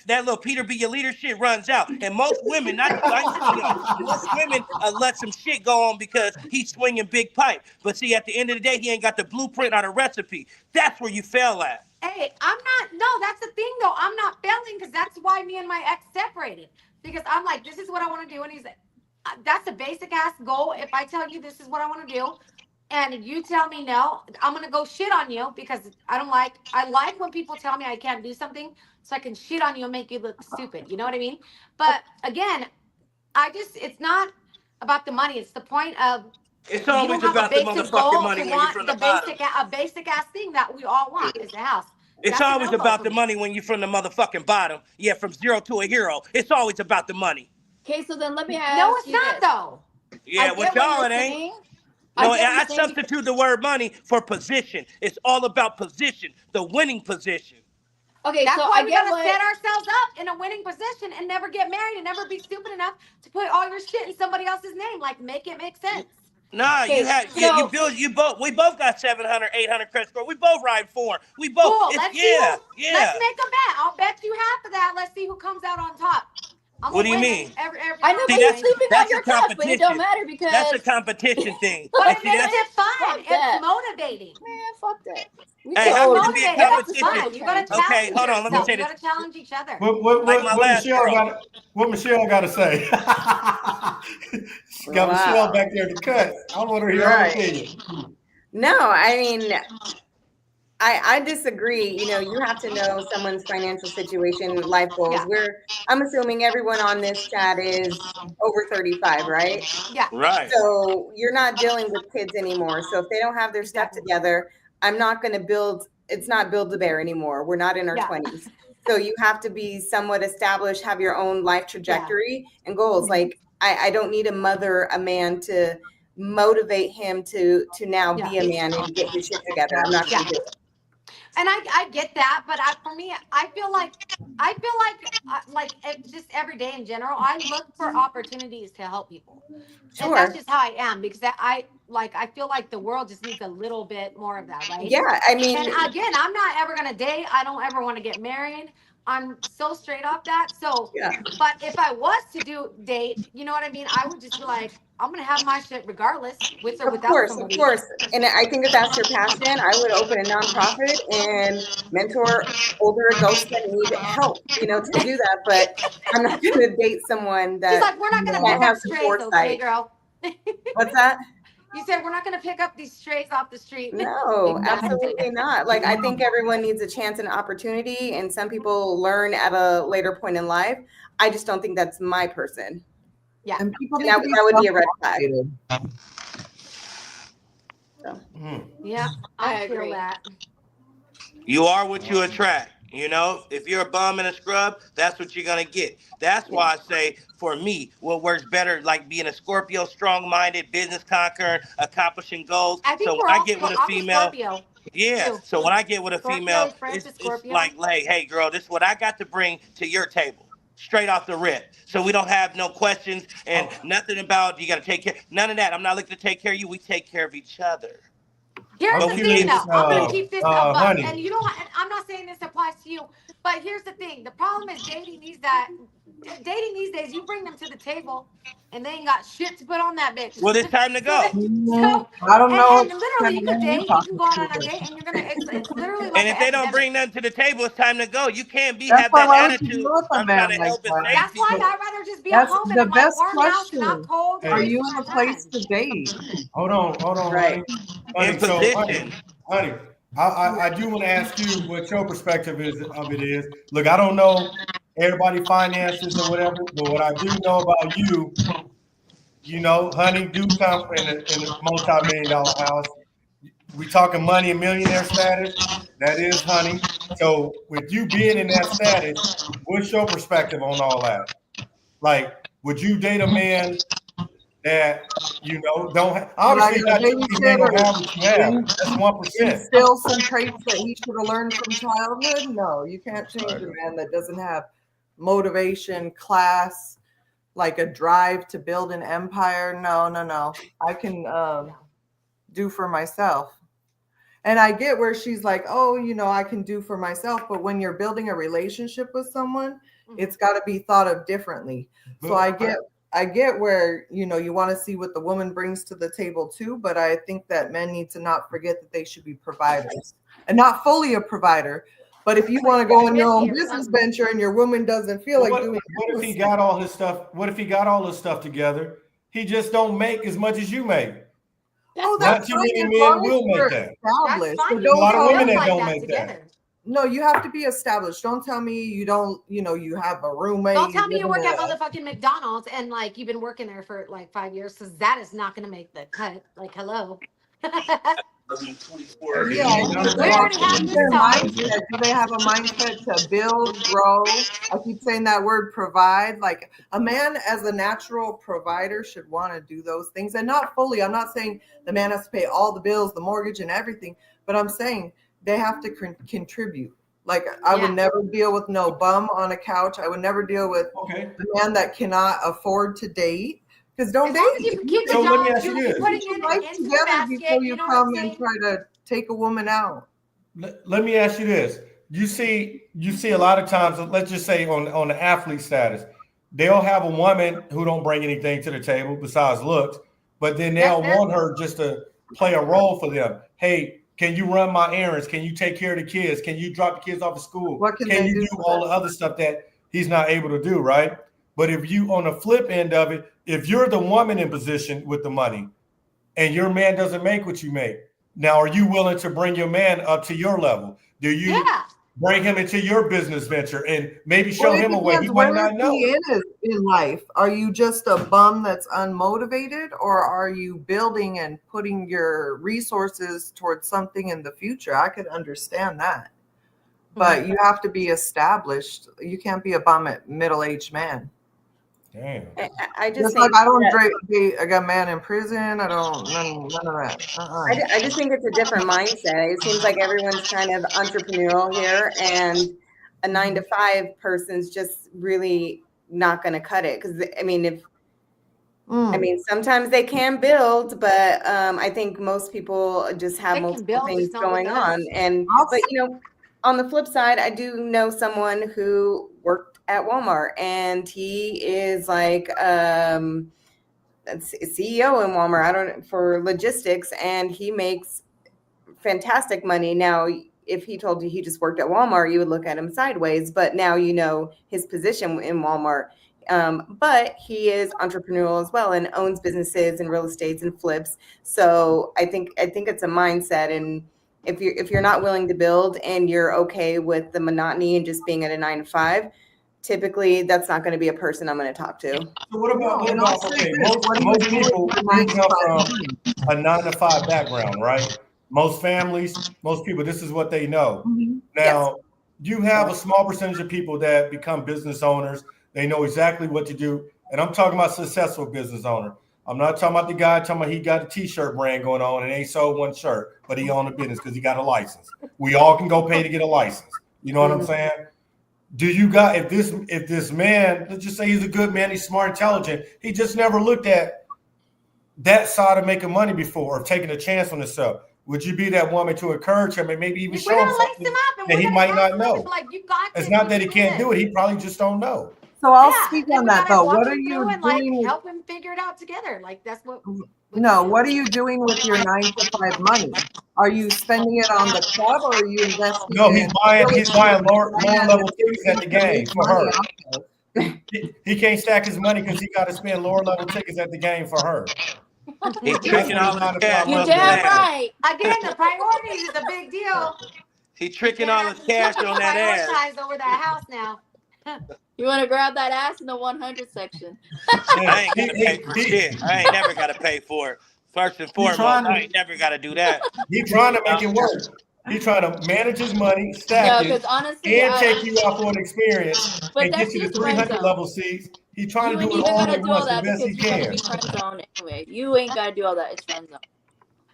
That little Peter be your leader shit runs out, and most women, not you, I ain't you know, most women let some shit go on because he's swinging big pipe. But see, at the end of the day, he ain't got the blueprint or the recipe. That's where you fail at. Hey, I'm not. No, that's the thing though. I'm not failing because that's why me and my ex separated. Because I'm like, this is what I want to do, and he's like, that's a basic ass goal. If I tell you this is what I want to do, and you tell me no, I'm gonna go shit on you because I don't like. I like when people tell me I can't do something, so I can shit on you and make you look stupid. You know what I mean? But again, it's not about the money. It's the point of It's you always don't have a about the basic motherfucking goal money to when you're want from the the bottom. basic ass thing that we all want is the house. It's That's a always no-go about for the me. money when you're from the motherfucking bottom. Yeah, from zero to a hero. It's always about the money. Okay, so then let me ask No, it's you not this. though. Yeah, I with get what y'all you're it ain't. saying. No, get what I you're saying substitute the word money for position. It's all about position, the winning position. Okay, That's so why I we get gotta what. set ourselves up in a winning position and never get married and never be stupid enough to put all your shit in somebody else's name. Like, make it make sense. Nah, Okay, we both got 700, 800 credit score. We both ride foreign. We both, Cool. it's, Let's see yeah, who. Let's yeah. make a bet. I'll bet you half of that. Let's see who comes out on top. I'm What gonna do you win mean? Every I know, See, but he's that's sleeping on that's your a couch, but it don't competition. matter because. That's a competition thing. But And it see, makes that's, it fun. Fuck It's that. motivating. Man, fuck that. We Hey, too how old. can it be a Motivating. It's competition? fun. You gotta Okay, challenge hold on, let me yourself. say You this. gotta challenge each other. Like my last girl. What Michelle got to say? Got Wow. Michelle back there to cut. I want to hear her Right. opinion. No, I mean, I disagree. You know, you have to know someone's financial situation, life goals. Yeah. I'm assuming everyone on this chat is over 35, right? Yeah. Right. So you're not dealing with kids anymore. So if they don't have their stuff Exactly. together, I'm not going to build. It's not build a bear anymore. We're not in our Yeah. 20s. So you have to be somewhat established, have your own life trajectory and goals. Like I don't need to mother a man to motivate him to now be a man and get his shit together. I'm not going to do it. And I get that, but for me, I feel like just every day in general, I look for opportunities to help people. And that's Sure. just how I am because I feel like the world just needs a little bit more of that, right? Yeah, I mean, And again, I'm not ever gonna date. I don't ever want to get married. I'm so straight off that. So, yeah. but if I was to date, you know what I mean? I would just be like, I'm gonna have my shit regardless, with or Of without course, somebody. of course. And I think if that's your passion, I would open a nonprofit and mentor older adults that need help, you know, to do that. But I'm not going to date someone She's that like, we're not gonna can't pick have up some strays, okay, foresight. girl? What's that? You said we're not gonna pick up these strays off the street. No, Exactly. absolutely not. Like, I think everyone needs a chance and opportunity, and some people learn at a later point in life. I just don't think that's my person. Yeah. And people And need to be that would be a red flag. self-motivated. Yeah, I I feel agree. that. You are what you attract. You know, if you're a bum and a scrub, that's what you're gonna get. That's why I say, for me, what works better, like being a Scorpio, strong-minded, business conquering, accomplishing goals. I think So we're when I all get with a I'm female, Scorpio. yeah. too. So when I get with a Scorpio, female, friends with it's Scorpio. like, hey, girl, this is what I got to bring to your table. Straight off the rip. So we don't have no questions and nothing about you got to take care. None of that. I'm not looking to take care of you. We take care of each other. Here's But the we thing, need- though. I'm gonna keep this a buck, honey. and you know, I'm not saying this applies to you, but here's the thing: the problem is dating needs that dating these days, you bring them to the table, and they ain't got shit to put on that bitch. Well, it's time to go. So, I don't know. and literally, you could date, you can go out on a date, and you're gonna. It's literally like And if an they don't epidemic. bring nothing to the table, it's time to go. You can't That's have why that why would you attitude. do it with a I'm trying man to like help and that? save That's why people. I'd rather just be That's at home the in my best warm house and not question. cold. Hey. Are and you wasting in a my place time. to date? Hold on, Right. honey. In So, position. honey, I do want to ask you what your perspective is of it is. Look, I don't know everybody finances or whatever, but what I do know about you, honey, do come in a multi-million-dollar house. We talking money and millionaire status. That is honey. So with you being in that status, what's your perspective on all that? Like, would you date a man that don't have, obviously Like not a every man gonna have what you have. babysitter, That's 1%. instill some traits that he should have learned from childhood? No, you can't change a man that doesn't have motivation, class, like a drive to build an empire. No. I can do for myself. And I get where she's like, oh, I can do for myself. But when you're building a relationship with someone, it's got to be thought of differently. So I get where, you want to see what the woman brings to the table too. But I think that men need to not forget that they should be providers and not fully a provider. But if you want to go on your own business venture and your woman doesn't feel like doing what if he got all his stuff? What if he got all his stuff together? He just don't make as much as you make. Oh, Not that's too fine many as men long as will make you're that. established. That's So fine. don't A lot of tell women me- that don't that make that. together. No, you have to be established. Don't tell me you don't, you have a roommate. Don't tell me you live work in at a- motherfucking McDonald's and like you've been working there for like 5 years, because that is not gonna make the cut. Like, hello. Yeah, We already have this their talk. mindset. Do they have a mindset to build, grow? I keep saying that word provide. Like a man as a natural provider should want to do those things, and not fully. I'm not saying the man has to pay all the bills, the mortgage, and everything, but I'm saying they have to contribute. Like I would never deal with no bum on a couch. I would never deal with Okay. a man that cannot afford to date. Because don't As long as date. you keep the So let me job, ask you you're this. putting Put it life into the together basket. before you You know come what I'm and saying? try to take a woman out. Let me ask you this. You see a lot of times, let's just say on the athlete status, they'll have a woman who don't bring anything to the table besides looks, but then they'll want her just to play a role for them. Hey, can you run my errands? Can you take care of the kids? Can you drop the kids off at school? What can Can they you do do for all that? the other stuff that he's not able to do, right? But if you, on the flip end of it, if you're the woman in position with the money and your man doesn't make what you make, now are you willing to bring your man up to your level? Do you bring him into your business venture and maybe show him a way he might not know? In life, are you just a bum that's unmotivated, or are you building and putting your resources towards something in the future? I could understand that, but you have to be established. You can't be a bum at middle-aged man. Damn. I just Just like think I don't that- date a got man in prison. I don't none of that. I just think it's a different mindset. It seems like everyone's kind of entrepreneurial here, and a 9-to-5 person's just really not going to cut it. Because I mean, sometimes they can build, but I think most people just have They can multiple build, things just not with going us. on. But on the flip side, I do know someone who worked at Walmart, and he is like CEO in Walmart. For logistics, and he makes fantastic money. Now, if he told you he just worked at Walmart, you would look at him sideways. But now you know his position in Walmart. But he is entrepreneurial as well and owns businesses and real estates and flips. So I think it's a mindset. And if you're not willing to build and you're okay with the monotony and just being at a 9-to-5, typically that's not going to be a person I'm going to talk to. So what about okay, most people come from a 9-to-5 background, right? Most families, most people, this is what they know. Now, you have a small percentage of people that become business owners. They know exactly what to do. And I'm talking about successful business owner. I'm not talking about the guy talking about he got a t-shirt brand going on and ain't sold one shirt, but he owned a business because he got a license. We all can go pay to get a license. You know what I'm saying? Do you got, if this man, let's just say he's a good man, he's smart, intelligent, he just never looked at that side of making money before or taking a chance on himself. Would you be that woman to encourage him and maybe even show him something that he might not know? It's not that he can't do it. He probably just don't know. So I'll Yeah, speak then on we that gotta though. walk What are him you through and like doing? help him figure it out together. Like that's what. No, what are you doing with your 9 to 5 money? Are you spending it on the club or are you investing No, in he's buying lower level tickets at the to game make for money her. off of? He can't stack his money because he got to spend lower level tickets at the game for her. He's That's tricking what all his his 9 to cash 5 You on money damn goes that ass. to. right. Again, the priorities is a big deal. He tricking Can't all have his some cash stuff on that ass. prioritized over that house now. You want to grab that ass in the 100 section. I ain't gotta pay for shit. I ain't never gotta pay for it. First and foremost, trying to- I ain't never gotta do that. He's trying to make it work. He's trying to manage his money, No, stack because it, honestly, and take you out for an experience but and that's get you to just friend 300 zone. level seats. He's trying You to ain't do it even all gotta at do all once the that best because he you're gonna can. be friend zone anyway. You ain't gotta do all that. It's friend zone.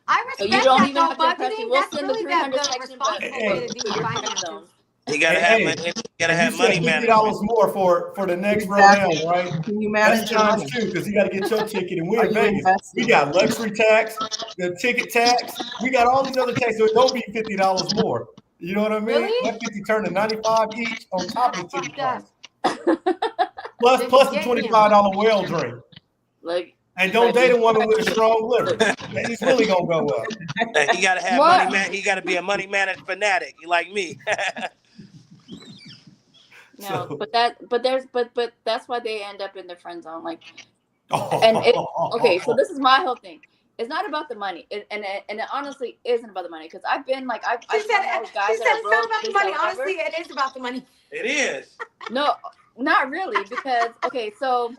I So respect you don't that even though, have to impress me. budgeting. We'll That's send the really 300 the section, but responsible Hey, way to do your you're friend finances. zone. You gotta Hey, have hey, gotta you have said money $50 management. more for the next Exactly. round, right? Can you That's manage your times money? 2 because you got to get your ticket and Are win you Vegas. investing? We got luxury tax, the ticket tax. We got all these other taxes. So it don't be $50 more. You know what I mean? Really? That 50 turned to 95 each on top That's of the ticket fucked up. price. They be Plus the getting you. $25 whale drink. Like, And don't like date a woman with a strong liver. He's really gonna go up. Hey, he gotta have What? money man. He gotta be a money managed fanatic. You like me. no, So- but that's why they end up in the friend zone. Like, and it okay. So this is my whole thing. It's not about the money, and it honestly isn't about the money because I've been like I've She said, known those guys she that said are it's not broke, about the this, money. that, whatever. Honestly, it is about the money. It is. No, not really because okay, so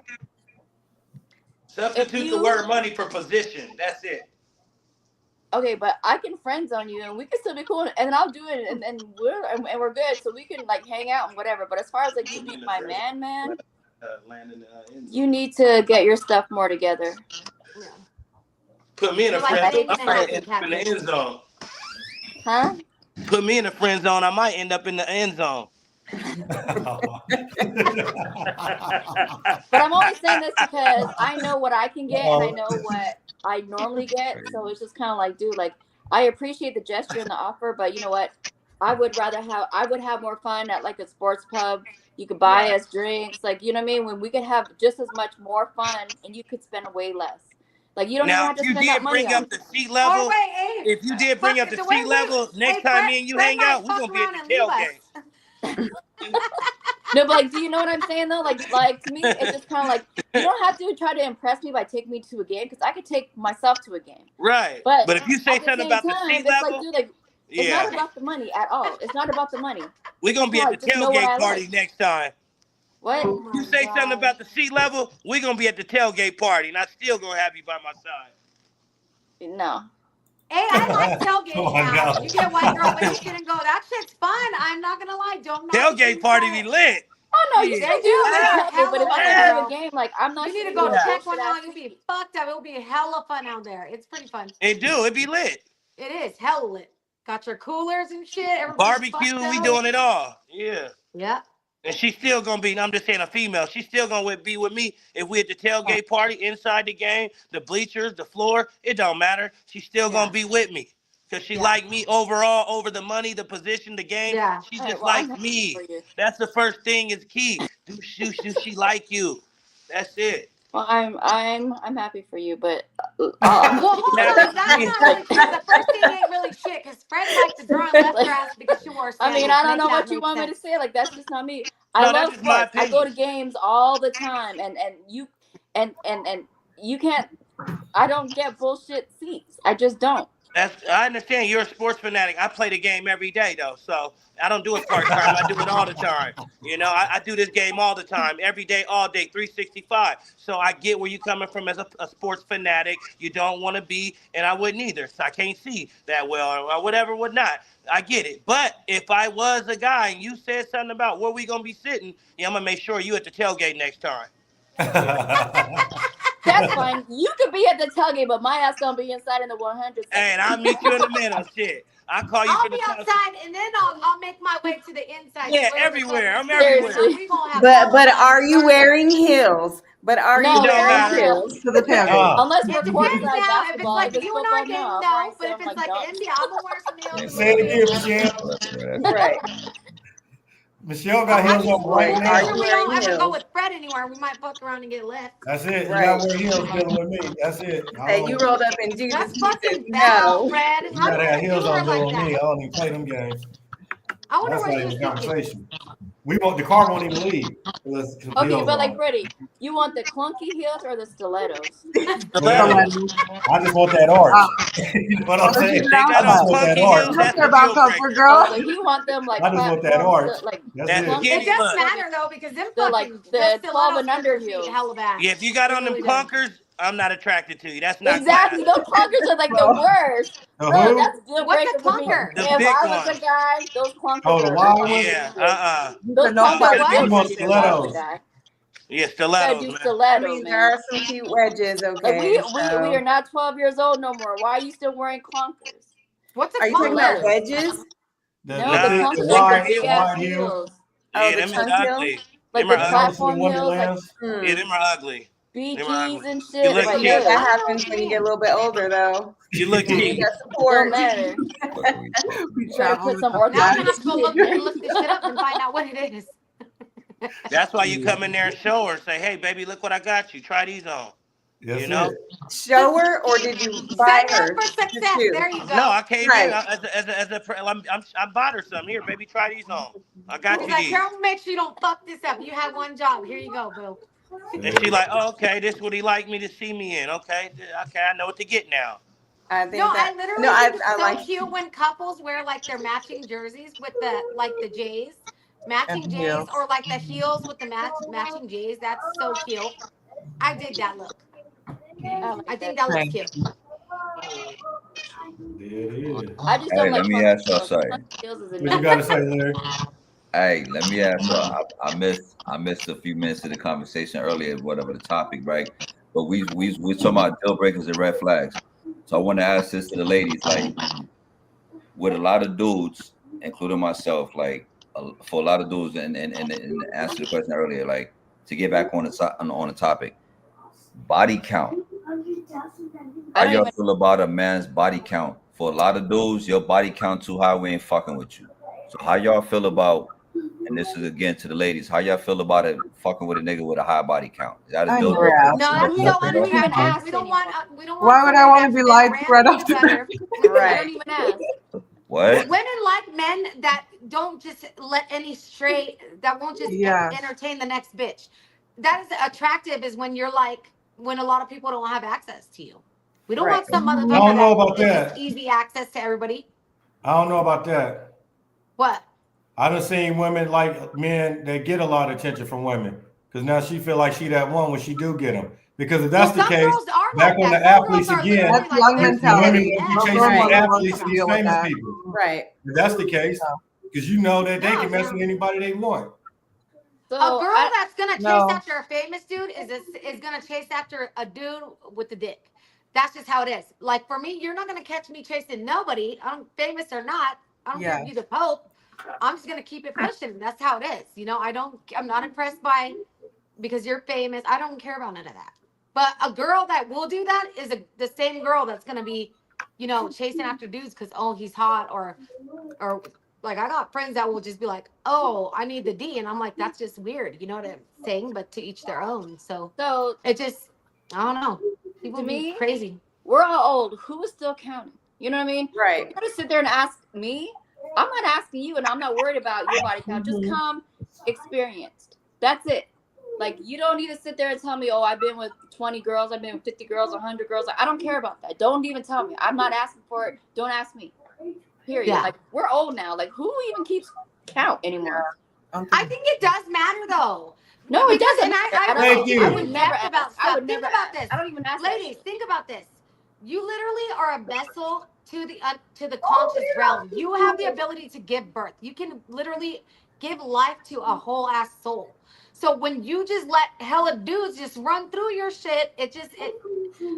Substitute If the you- word money for position. That's it. okay, but I can friend zone you and we can still be cool and then I'll do it and we're good so we can like hang out and whatever. But as far as like you being my man, you need to get your stuff more together. Yeah. Put me in a You're like friend zone. David I might and end up in the Captain. end zone. Huh? Put me in a friend zone. I might end up in the end zone. But I'm only saying this because I know what I can get and I know what I normally get. So it's just kind of like, dude, like I appreciate the gesture and the offer, but you know what? I would have more fun at like a sports pub. You could buy us drinks, like you know what I mean. When we could have just as much more fun, and you could spend way less. Like you don't even Now, have to if you spend that did money bring on. up the seat level, Oh wait, hey. if you did bring up the way seat level, next hey, time Fred- me and you Fred hang might out, we're fuck gonna be at around the and leave tailgate. No, but like, do you know what I'm saying though? Like to me, it's just kind of like you don't have to try to impress me by taking me to a game because I could take myself to a game. Right. But if you say at the something same about the time, seat it's like, level, dude, like it's yeah, not about the money at all. It's not about the money. we're gonna be at the Just know what I tailgate party like. next time. What? Oh You my say God. something about the seat level, we're gonna be at the tailgate party, and I still gonna have you by my side. No. Hey, I like tailgating Oh, I now. know. You get white girl wasted and go. That shit's fun. I'm not gonna lie. Don't knock the Tailgate party inside. be lit. Oh no, you Yeah. can do They do, that. man. But if I'm Hella going to fun, a game, like I'm not. You need to sitting go in a check bullshit one out. ass You'll be seat. fucked up. It'll be hella fun out there. It's pretty fun. It do. It be lit. It is hella lit. Got your coolers and shit. Everybody's Barbecue, fucked we up. doing it all. Yeah. Yeah. And she's still gonna be, I'm just saying a female, she's still gonna be with me if we at the tailgate party, inside the game, the bleachers, the floor, it don't matter. She's still gonna be with me. Cause she like me overall, over the money, the position, the game. Yeah. She All just right, well, I'm likes happy me. for you. That's the first thing is key. Do she like you? That's it. Well, I'm happy for you, but Well, hold on. That's not really true. The first thing ain't really shit because Fred liked to draw and left her ass because she wore I sandals. mean, I don't Make know that what you make want me sense. to say. Like that's just not me. No, I that's love just my sports. I go to opinion. games all the time, and you and you can't. I don't get bullshit seats. I just don't. I understand you're a sports fanatic. I play the game every day though, so I don't do it part time. I do it all the time. You know, I do this game all the time, every day, all day, 365. So I get where you're coming from as a sports fanatic. You don't want to be, and I wouldn't either. So I can't see that well or whatever, whatnot. I get it. But if I was a guy and you said something about where we gonna be sitting, yeah, I'm gonna make sure you at the tailgate next time. That's fine. You could be at the tailgate, but my ass gonna be inside in the 100. Hey, and I'll meet you in the middle. Shit, I'll call you I'll for the be outside and then I'll make my way to the inside. Yeah, to where the everywhere. club I'm is. everywhere. We gonna have But hella fun. are you wearing heels? But are No, you It don't wearing matter. heels? To the tailgate. Unless It we're depends courtside now. If it's basketball. like If the it's UNI football, game, no. I'm no. wearing But if some it's like like dunks. the NBA, I'm gonna wear some heels. Say it again, Michelle. Right. Michelle got heels on right Are now. you We don't wearing ever go heels? with Fred anywhere. We might fuck around and get left. That's it. You Right. gotta wear heels dealing with me. That's it. Hey, you rolled up in Jesus That's pieces. fucking foul, No. Fred. You How gotta do have you heels do her on dealing like with me. I that? don't even play them games. I wonder That's what not he was even a thinking. conversation. The car won't even leave. Unless the Okay, heels but like on. Freddie, you want the clunky heels or the stilettos? Stilettos. I just want that arch. Oh. You know what I'm saying? They got I just on want that clunky arch. heels. I That's care a about deal comfort, breaker. girl. Oh, so he want them like I just want that platform, arch. like That's That's it. clunky It kitty does butt. matter though because them The, fucking like, them the 12 stilettos and hurt under your feet heels. hella bad. Yeah, if you got It on them really does. clunkers, I'm not attracted to you. That's not Exactly, class. those clunkers are like the worst. The Bro, who? that's deal What's a breaker for me. clunker? The If big I was a ones. guy, those clunkers Oh, the are wide fucking ones? Yeah, dangerous. Those No, clunkers The are what? deal You want breakers if I was a stilettos? guy. Yeah, You gotta stilettos, do man. I stilettos, mean, there man. are some cute wedges, Like okay? we are not 12 years old no more. Why are you still wearing clunkers? What's a Are you talking about clunker? Stilettos. wedges? The, No, the, the Nah, thick, the the clunkers, like bigger the wide, big heels. ass wide heels. heels, Oh, Yeah, the them is chunk heel? ugly. like Them are the Alice ugly. in the platform heels, like Wonderlands. Yeah, them are ugly. Them are BGs ugly. and You shit. look Like, You know cheap. yeah, that I don't know happens what when you you get a mean. little bit older, though. You look You cheap. need that don't support. matter. What are we talking We You better travel put with some the Now I'm organic gonna have to go shit in. look this shit up and find out what it is. That's why you come in there and show her and say, "Hey, baby, look what I got you. Try these on." That's You know? it. Show her, or did you buy Set her up her? for Just success. you. There you go. No, I came in Right. I bought her some. Here, baby, try these on. I got She's you like, these. here, I'm gonna make sure you don't fuck this up. You have one job. Here you go, boo. And she like, oh, okay, this is what he like me to see me in. Okay, okay, I know what to get now. I think No, that. I literally No, think it's I so like. cute when couples wear like their matching jerseys with the J's, matching And J's, heels. or like the heels with the matching J's. That's so cute. I dig that look. I think that looks cute. There it is. I just Hey, don't let like me clunky ask y'all heels. something. Clunky heels is a What you got to say, Larry? Hey, let me ask y'all. I missed a few minutes of the conversation earlier, whatever the topic, right? But we talking about deal breakers and red flags. So I want to ask this to the ladies, like, with a lot of dudes, including myself, like, for a lot of dudes, and answer the question earlier, like, to get back on the topic, body count. How I don't y'all even. feel about a man's body count? For a lot of dudes, your body count too high, we ain't fucking with you. So how y'all feel about, and this is again to the ladies, how y'all feel about it fucking with a nigga with a high body count? Is that a I deal never breaker? asked. No, that's We so don't even unattractive. ask We don't anymore. want. We don't want. Why would I want to somebody be that's lied been right randomly off the better. I Right. don't even ask. What? Women like men that don't just let any stray, that won't just Yes. entertain the next bitch. That is attractive, is when you're like, when a lot of people don't have access to you. We don't Right. want some I motherfucker don't know that about gives that. us easy access to everybody. I don't know about that. What? I done seen women like men that get a lot of attention from women because now she feel like she that one when she do get them. Because if that's Well, the some case, girls are back like on that. the Some athletes girls are again, literally That's like, young they're the women mentality. will be F. chasing Most these Right. women want athletes to and these deal with famous that. people. Right. If that's the case, because you know that they No, can mess no. with anybody they want. So A girl that's gonna chase No. after a famous dude is gonna chase after a dude with a dick. That's just how it is. Like for me, you're not gonna catch me chasing nobody. I'm famous or not. I don't care Yeah. if you're the Pope. I'm just gonna keep it pushing. That's how it is. You know, I'm not impressed by because you're famous. I don't care about none of that. But a girl that will do that is the same girl that's gonna be, you know, chasing after dudes because oh he's hot or like I got friends that will just be like, oh, I need the D, and I'm like, that's just weird. You know what I'm saying? But to each their own. So it just, I don't know. People To be me, crazy. we're all old. Who is still counting? You know what I mean? Right. You're gonna sit there and ask me. I'm not asking you, and I'm not worried about your body count. Just come experienced. That's it. Like you don't need to sit there and tell me, oh, I've been with 20 girls, I've been with 50 girls, 100 girls. I don't care about that. Don't even tell me. I'm not asking for it. Don't ask me. Period. Yeah. Like we're old now. Like who even keeps count anymore? I think it does matter though. No, it Because- doesn't. and I I don't Thank know, you. I would never depth about ask. stuff. I would Think never about ask. this. I don't even ask. that Ladies, shit. think about this. You literally are a vessel to the conscious realm. You have the ability to give birth. You can literally give life to a whole ass soul. So when you just let hella dudes just run through your shit,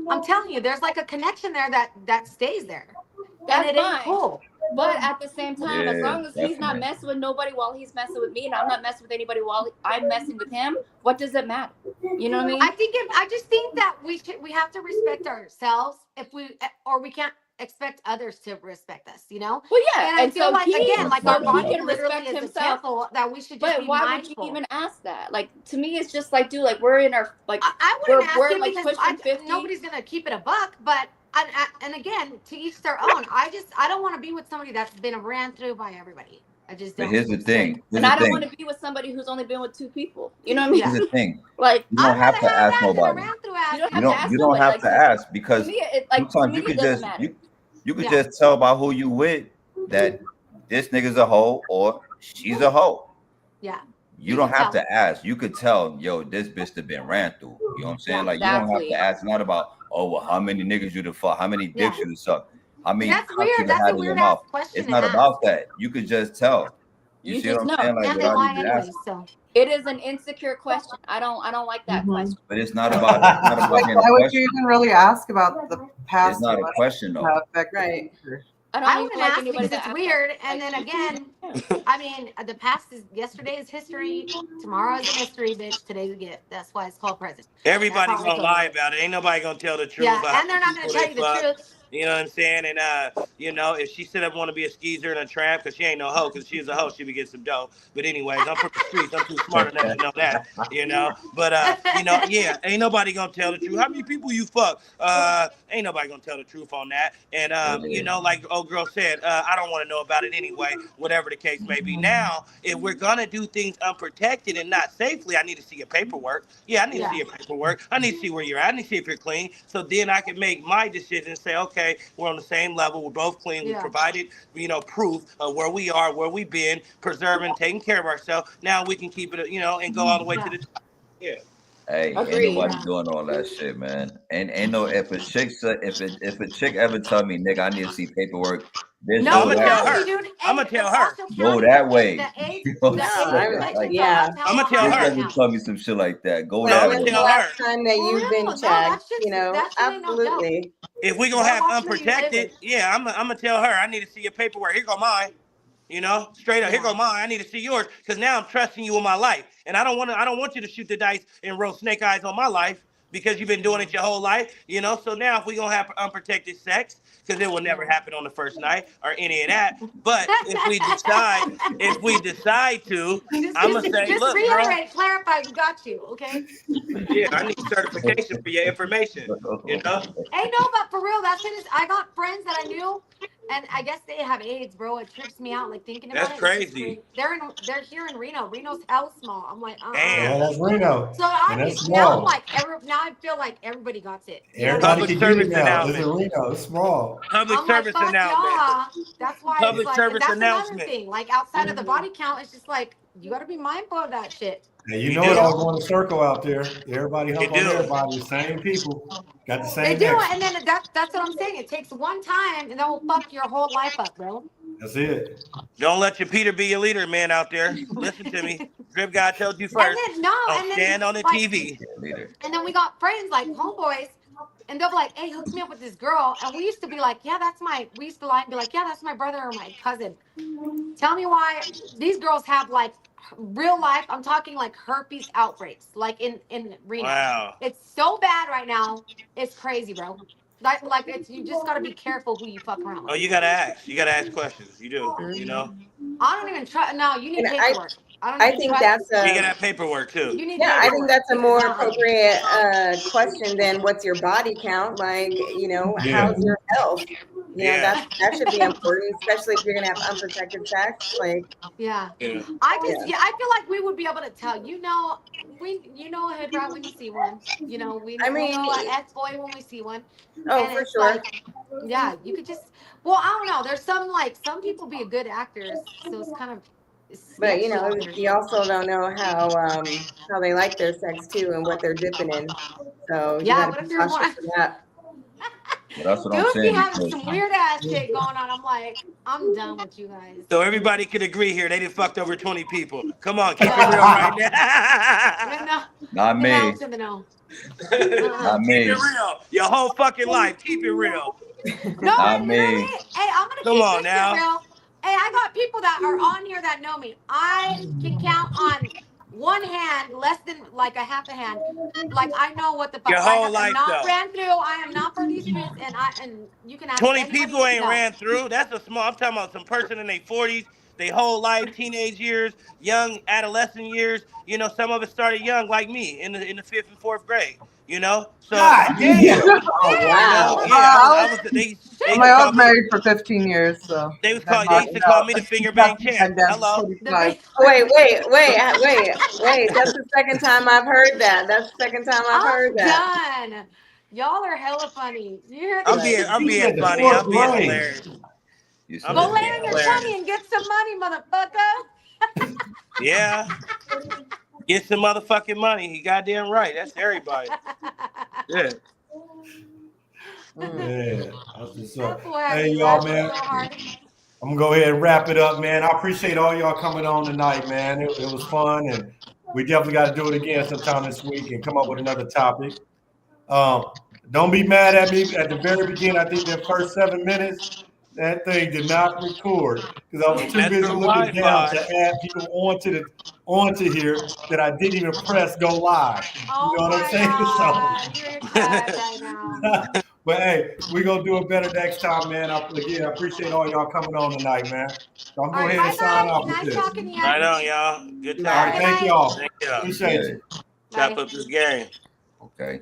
I'm telling you, there's like a connection there that stays there. That's and it ain't fine. cool. But at the same time, as Yeah, long as he's not definitely. messing with nobody while he's messing with me, and I'm not messing with anybody while I'm messing with him, what does it matter? You know what I mean? I just think that we have to respect ourselves if we can't expect others to respect us, you know? Well, yeah, And I and feel so like, again, like our he body can literally respect is a himself. temple that we should just But be why mindful. would you even ask that? Like, to me, it's just like, dude, like, we're in our, like, I wouldn't ask we're him like because pushing 50. nobody's gonna keep it a buck. But and again, to each their own. I don't want to be with somebody that's been ran through by everybody. I just But don't. here's the thing. And I don't want to be with somebody who's only been with 2 people. You know what I mean? Yeah. Here's the thing. Like, You don't have to ask nobody. You don't have to ask to because me, it, like, to sometimes me, you could it doesn't just matter. you could just tell by who you with that this nigga's a hoe or she's a hoe. Yeah. You don't have to ask. You could tell, yo, this bitch that been ran through. You know what I'm saying? Yeah, like, you don't have exactly. to ask. Not about, oh, well, how many niggas you to fuck, how many dicks you to suck, how many That's cocks weird. you to That's have a in your weird mouth. ass question It's to not ask. about that. You could just tell. You You see what just I'm know. saying? Like, And they without lie even anyway. asking. So It is an insecure question. I don't like that question. But it's not about. It's not about Like, being why a would question. you even really ask about the past? It's not a question though. Right. I don't I even wouldn't like ask anybody because that it's asks weird. that. And Like, then again, I mean, the past is yesterday is history. Tomorrow is a mystery, bitch. Today's a gift. That's why it's called present. Everybody's That's how I gonna feel. lie about it. Ain't nobody gonna tell the truth. Yeah, about and they're not how gonna many tell you people the they fuck. truth. You know what I'm saying? And you know, if she said I want to be a skeezer and a tramp, because she ain't no hoe, because she's a hoe, she would get some dough. But anyways, I'm from the streets. I'm too smart enough to know that. You know. But you know, yeah, ain't nobody gonna tell the truth. How many people you fuck? Ain't nobody gonna tell the truth on that. And you know, like old girl said, I don't want to know about it anyway. Whatever the case may be. Now, if we're gonna do things unprotected and not safely, I need to see your paperwork. Yeah, I need to see your paperwork. I need to see where you're at. I need to see if you're clean. So then I can make my decision and say, okay, we're on the same level. We're both clean. We provided, you know, proof of where we are, where we've been, preserving, taking care of ourselves. Now we can keep it, you know, and go all the way to the top. Yeah. Hey, Agreed. ain't nobody doing all that shit, man. Ain't no if a chick if a chick ever tell me, nigga, I need to see paperwork, bitch, No, go I'ma that tell way. her. dude. I'ma tell her. Go that way. The age, You know what the I'm age saying? makes Like, it yeah. I'ma tell bitch her. ever tell me some shit like that. Go When No, that I'ma was way. the tell last her. time that For you've real, been no, checked? that You know, shit ain't no joke. absolutely. If we gonna Gotta have watch who you unprotected, with. yeah, I'm gonna tell her. I need to see your paperwork. Here go mine. You know, straight up. Here Yeah. go mine. I need to see yours because now I'm trusting you with my life, and I don't want you to shoot the dice and roll snake eyes on my life because you've been doing it your whole life. You know, so now if we gonna have unprotected sex, because it will never happen on the first night or any of that. But if we decide to, I'm gonna say, Just look, girl. reiterate, clarify, we got you, okay? Yeah, I need certification for your information. You know. Hey, no, but for real, that shit is. I got friends that I knew, and I guess they have AIDS, bro. It trips me out, like thinking about That's it. It's just crazy. They're here in Reno. Reno's hell small. I'm like, Yeah, Damn. that's Reno. So I And mean, that's now I'm small. like, now I feel like everybody got it. You know what I Everybody mean? Public can get it service now. It's a announcement. Reno. It's small. Public I'm like, service fuck announcement. y'all. That's why Public it's like, service that's another announcement. thing. Like outside of the body count, it's just like you got to be mindful of that shit. And you You know do. it all going in a circle out there. Everybody You hump on do. everybody. The same people. Got the They same do, next. and then that's what I'm saying. It takes one time, and that will fuck your whole life up, bro. That's it. Don't let your Peter be your leader, man, out there. Listen to me. Drip guy told you And first. then no, Don't and then stand on the like, TV. Leader. and then we got friends like homeboys, and they'll be like, "Hey, hook me up with this girl," and we used to be like, "Yeah, that's my." We used to lie and be like, "Yeah, that's my brother or my cousin." Tell me why these girls have like real life. I'm talking like herpes outbreaks, like in Reno. Wow. It's so bad right now. It's crazy, bro. Like it's you just gotta be careful who you fuck around with. Oh, you gotta ask. You gotta ask questions. You do. You know. I don't even trust. No, you need And paperwork. I don't I even think trust. that's You a gotta have paperwork too. You need yeah. I paperwork. think that's a more Uh-uh. appropriate question than what's your body count. Like, you know, Yeah. how's your health? You know, Yeah. that should be important, especially if you're gonna have unprotected sex. Like, Yeah. Yeah. I feel like we would be able to tell. You know a hood rat when you see one. You know, we I mean, know an ex-boy when we see one. oh, And for it's sure. like, yeah, you could just well, I don't know. There's some people be good actors, so it's kind of But you sketchy know, out there. you also don't know how they like their sex too and what they're dipping in. So you Yeah, gotta what be if you're cautious one? of that. But that's what I'm Dude be saying. having Because some weird ass shit going on. I'm like, I'm done with you guys. So everybody could agree here. They done fucked over 20 people. Come on, keep No. it real right No, now. not the me. hell to the no. Not Keep me. it real. Your whole fucking life. Keep it real. No, Not and me. literally, hey, I'm gonna Come keep on this now. shit real. Hey, I got people that are on here that know me. I can count on one hand, less than like a half a hand. Like I know what the fuck. Your I whole have life, not though. ran through. I am not for these streets, and you can ask 20 anybody people ain't know. ran through. That's a small. I'm talking about some person in their 40s, their whole life, teenage years, young adolescent years. You know, some of it started young, like me, in the 5th and 4th grade. You know, so God damn. Oh, you know, wow. I was they I used to call was me, married for 15 years, so they used to call me the finger bang Back champ. then, Hello. 45. Wait. That's the second time I've heard that. That's the second time I've heard I'm that. done. Y'all are hella funny. You hear I'm this? being She said the funny. 4th I'm being grade. hilarious. You I'm Go just said being land your hilarious. money and get some money, motherfucker. Yeah. Get some motherfucking money. You goddamn right. That's everybody. Yeah. Yeah, that's what's up. That boy had Hey, me y'all, laughing man. so hard. I'm gonna go ahead and wrap it up, man. I appreciate all y'all coming on tonight, man. It was fun, and we definitely got to do it again sometime this week and come up with another topic. Don't be mad at me at the very beginning. I think that first 7 minutes, that thing did not record because I was too That's busy her looking down Wi-Fi. to add people onto here that I didn't even press go live. Oh You know what I'm my saying? God, you're trash right now. But hey, we're gonna do it better next time, man. Again, I appreciate all y'all coming on tonight, man. So I'm All going right, ahead and bye sign guys. off with Nice this. talking to you. Right on, y'all. Good All right, time. thank y'all. Thank y'all. Appreciate you. Chop Bye. up this game. okay.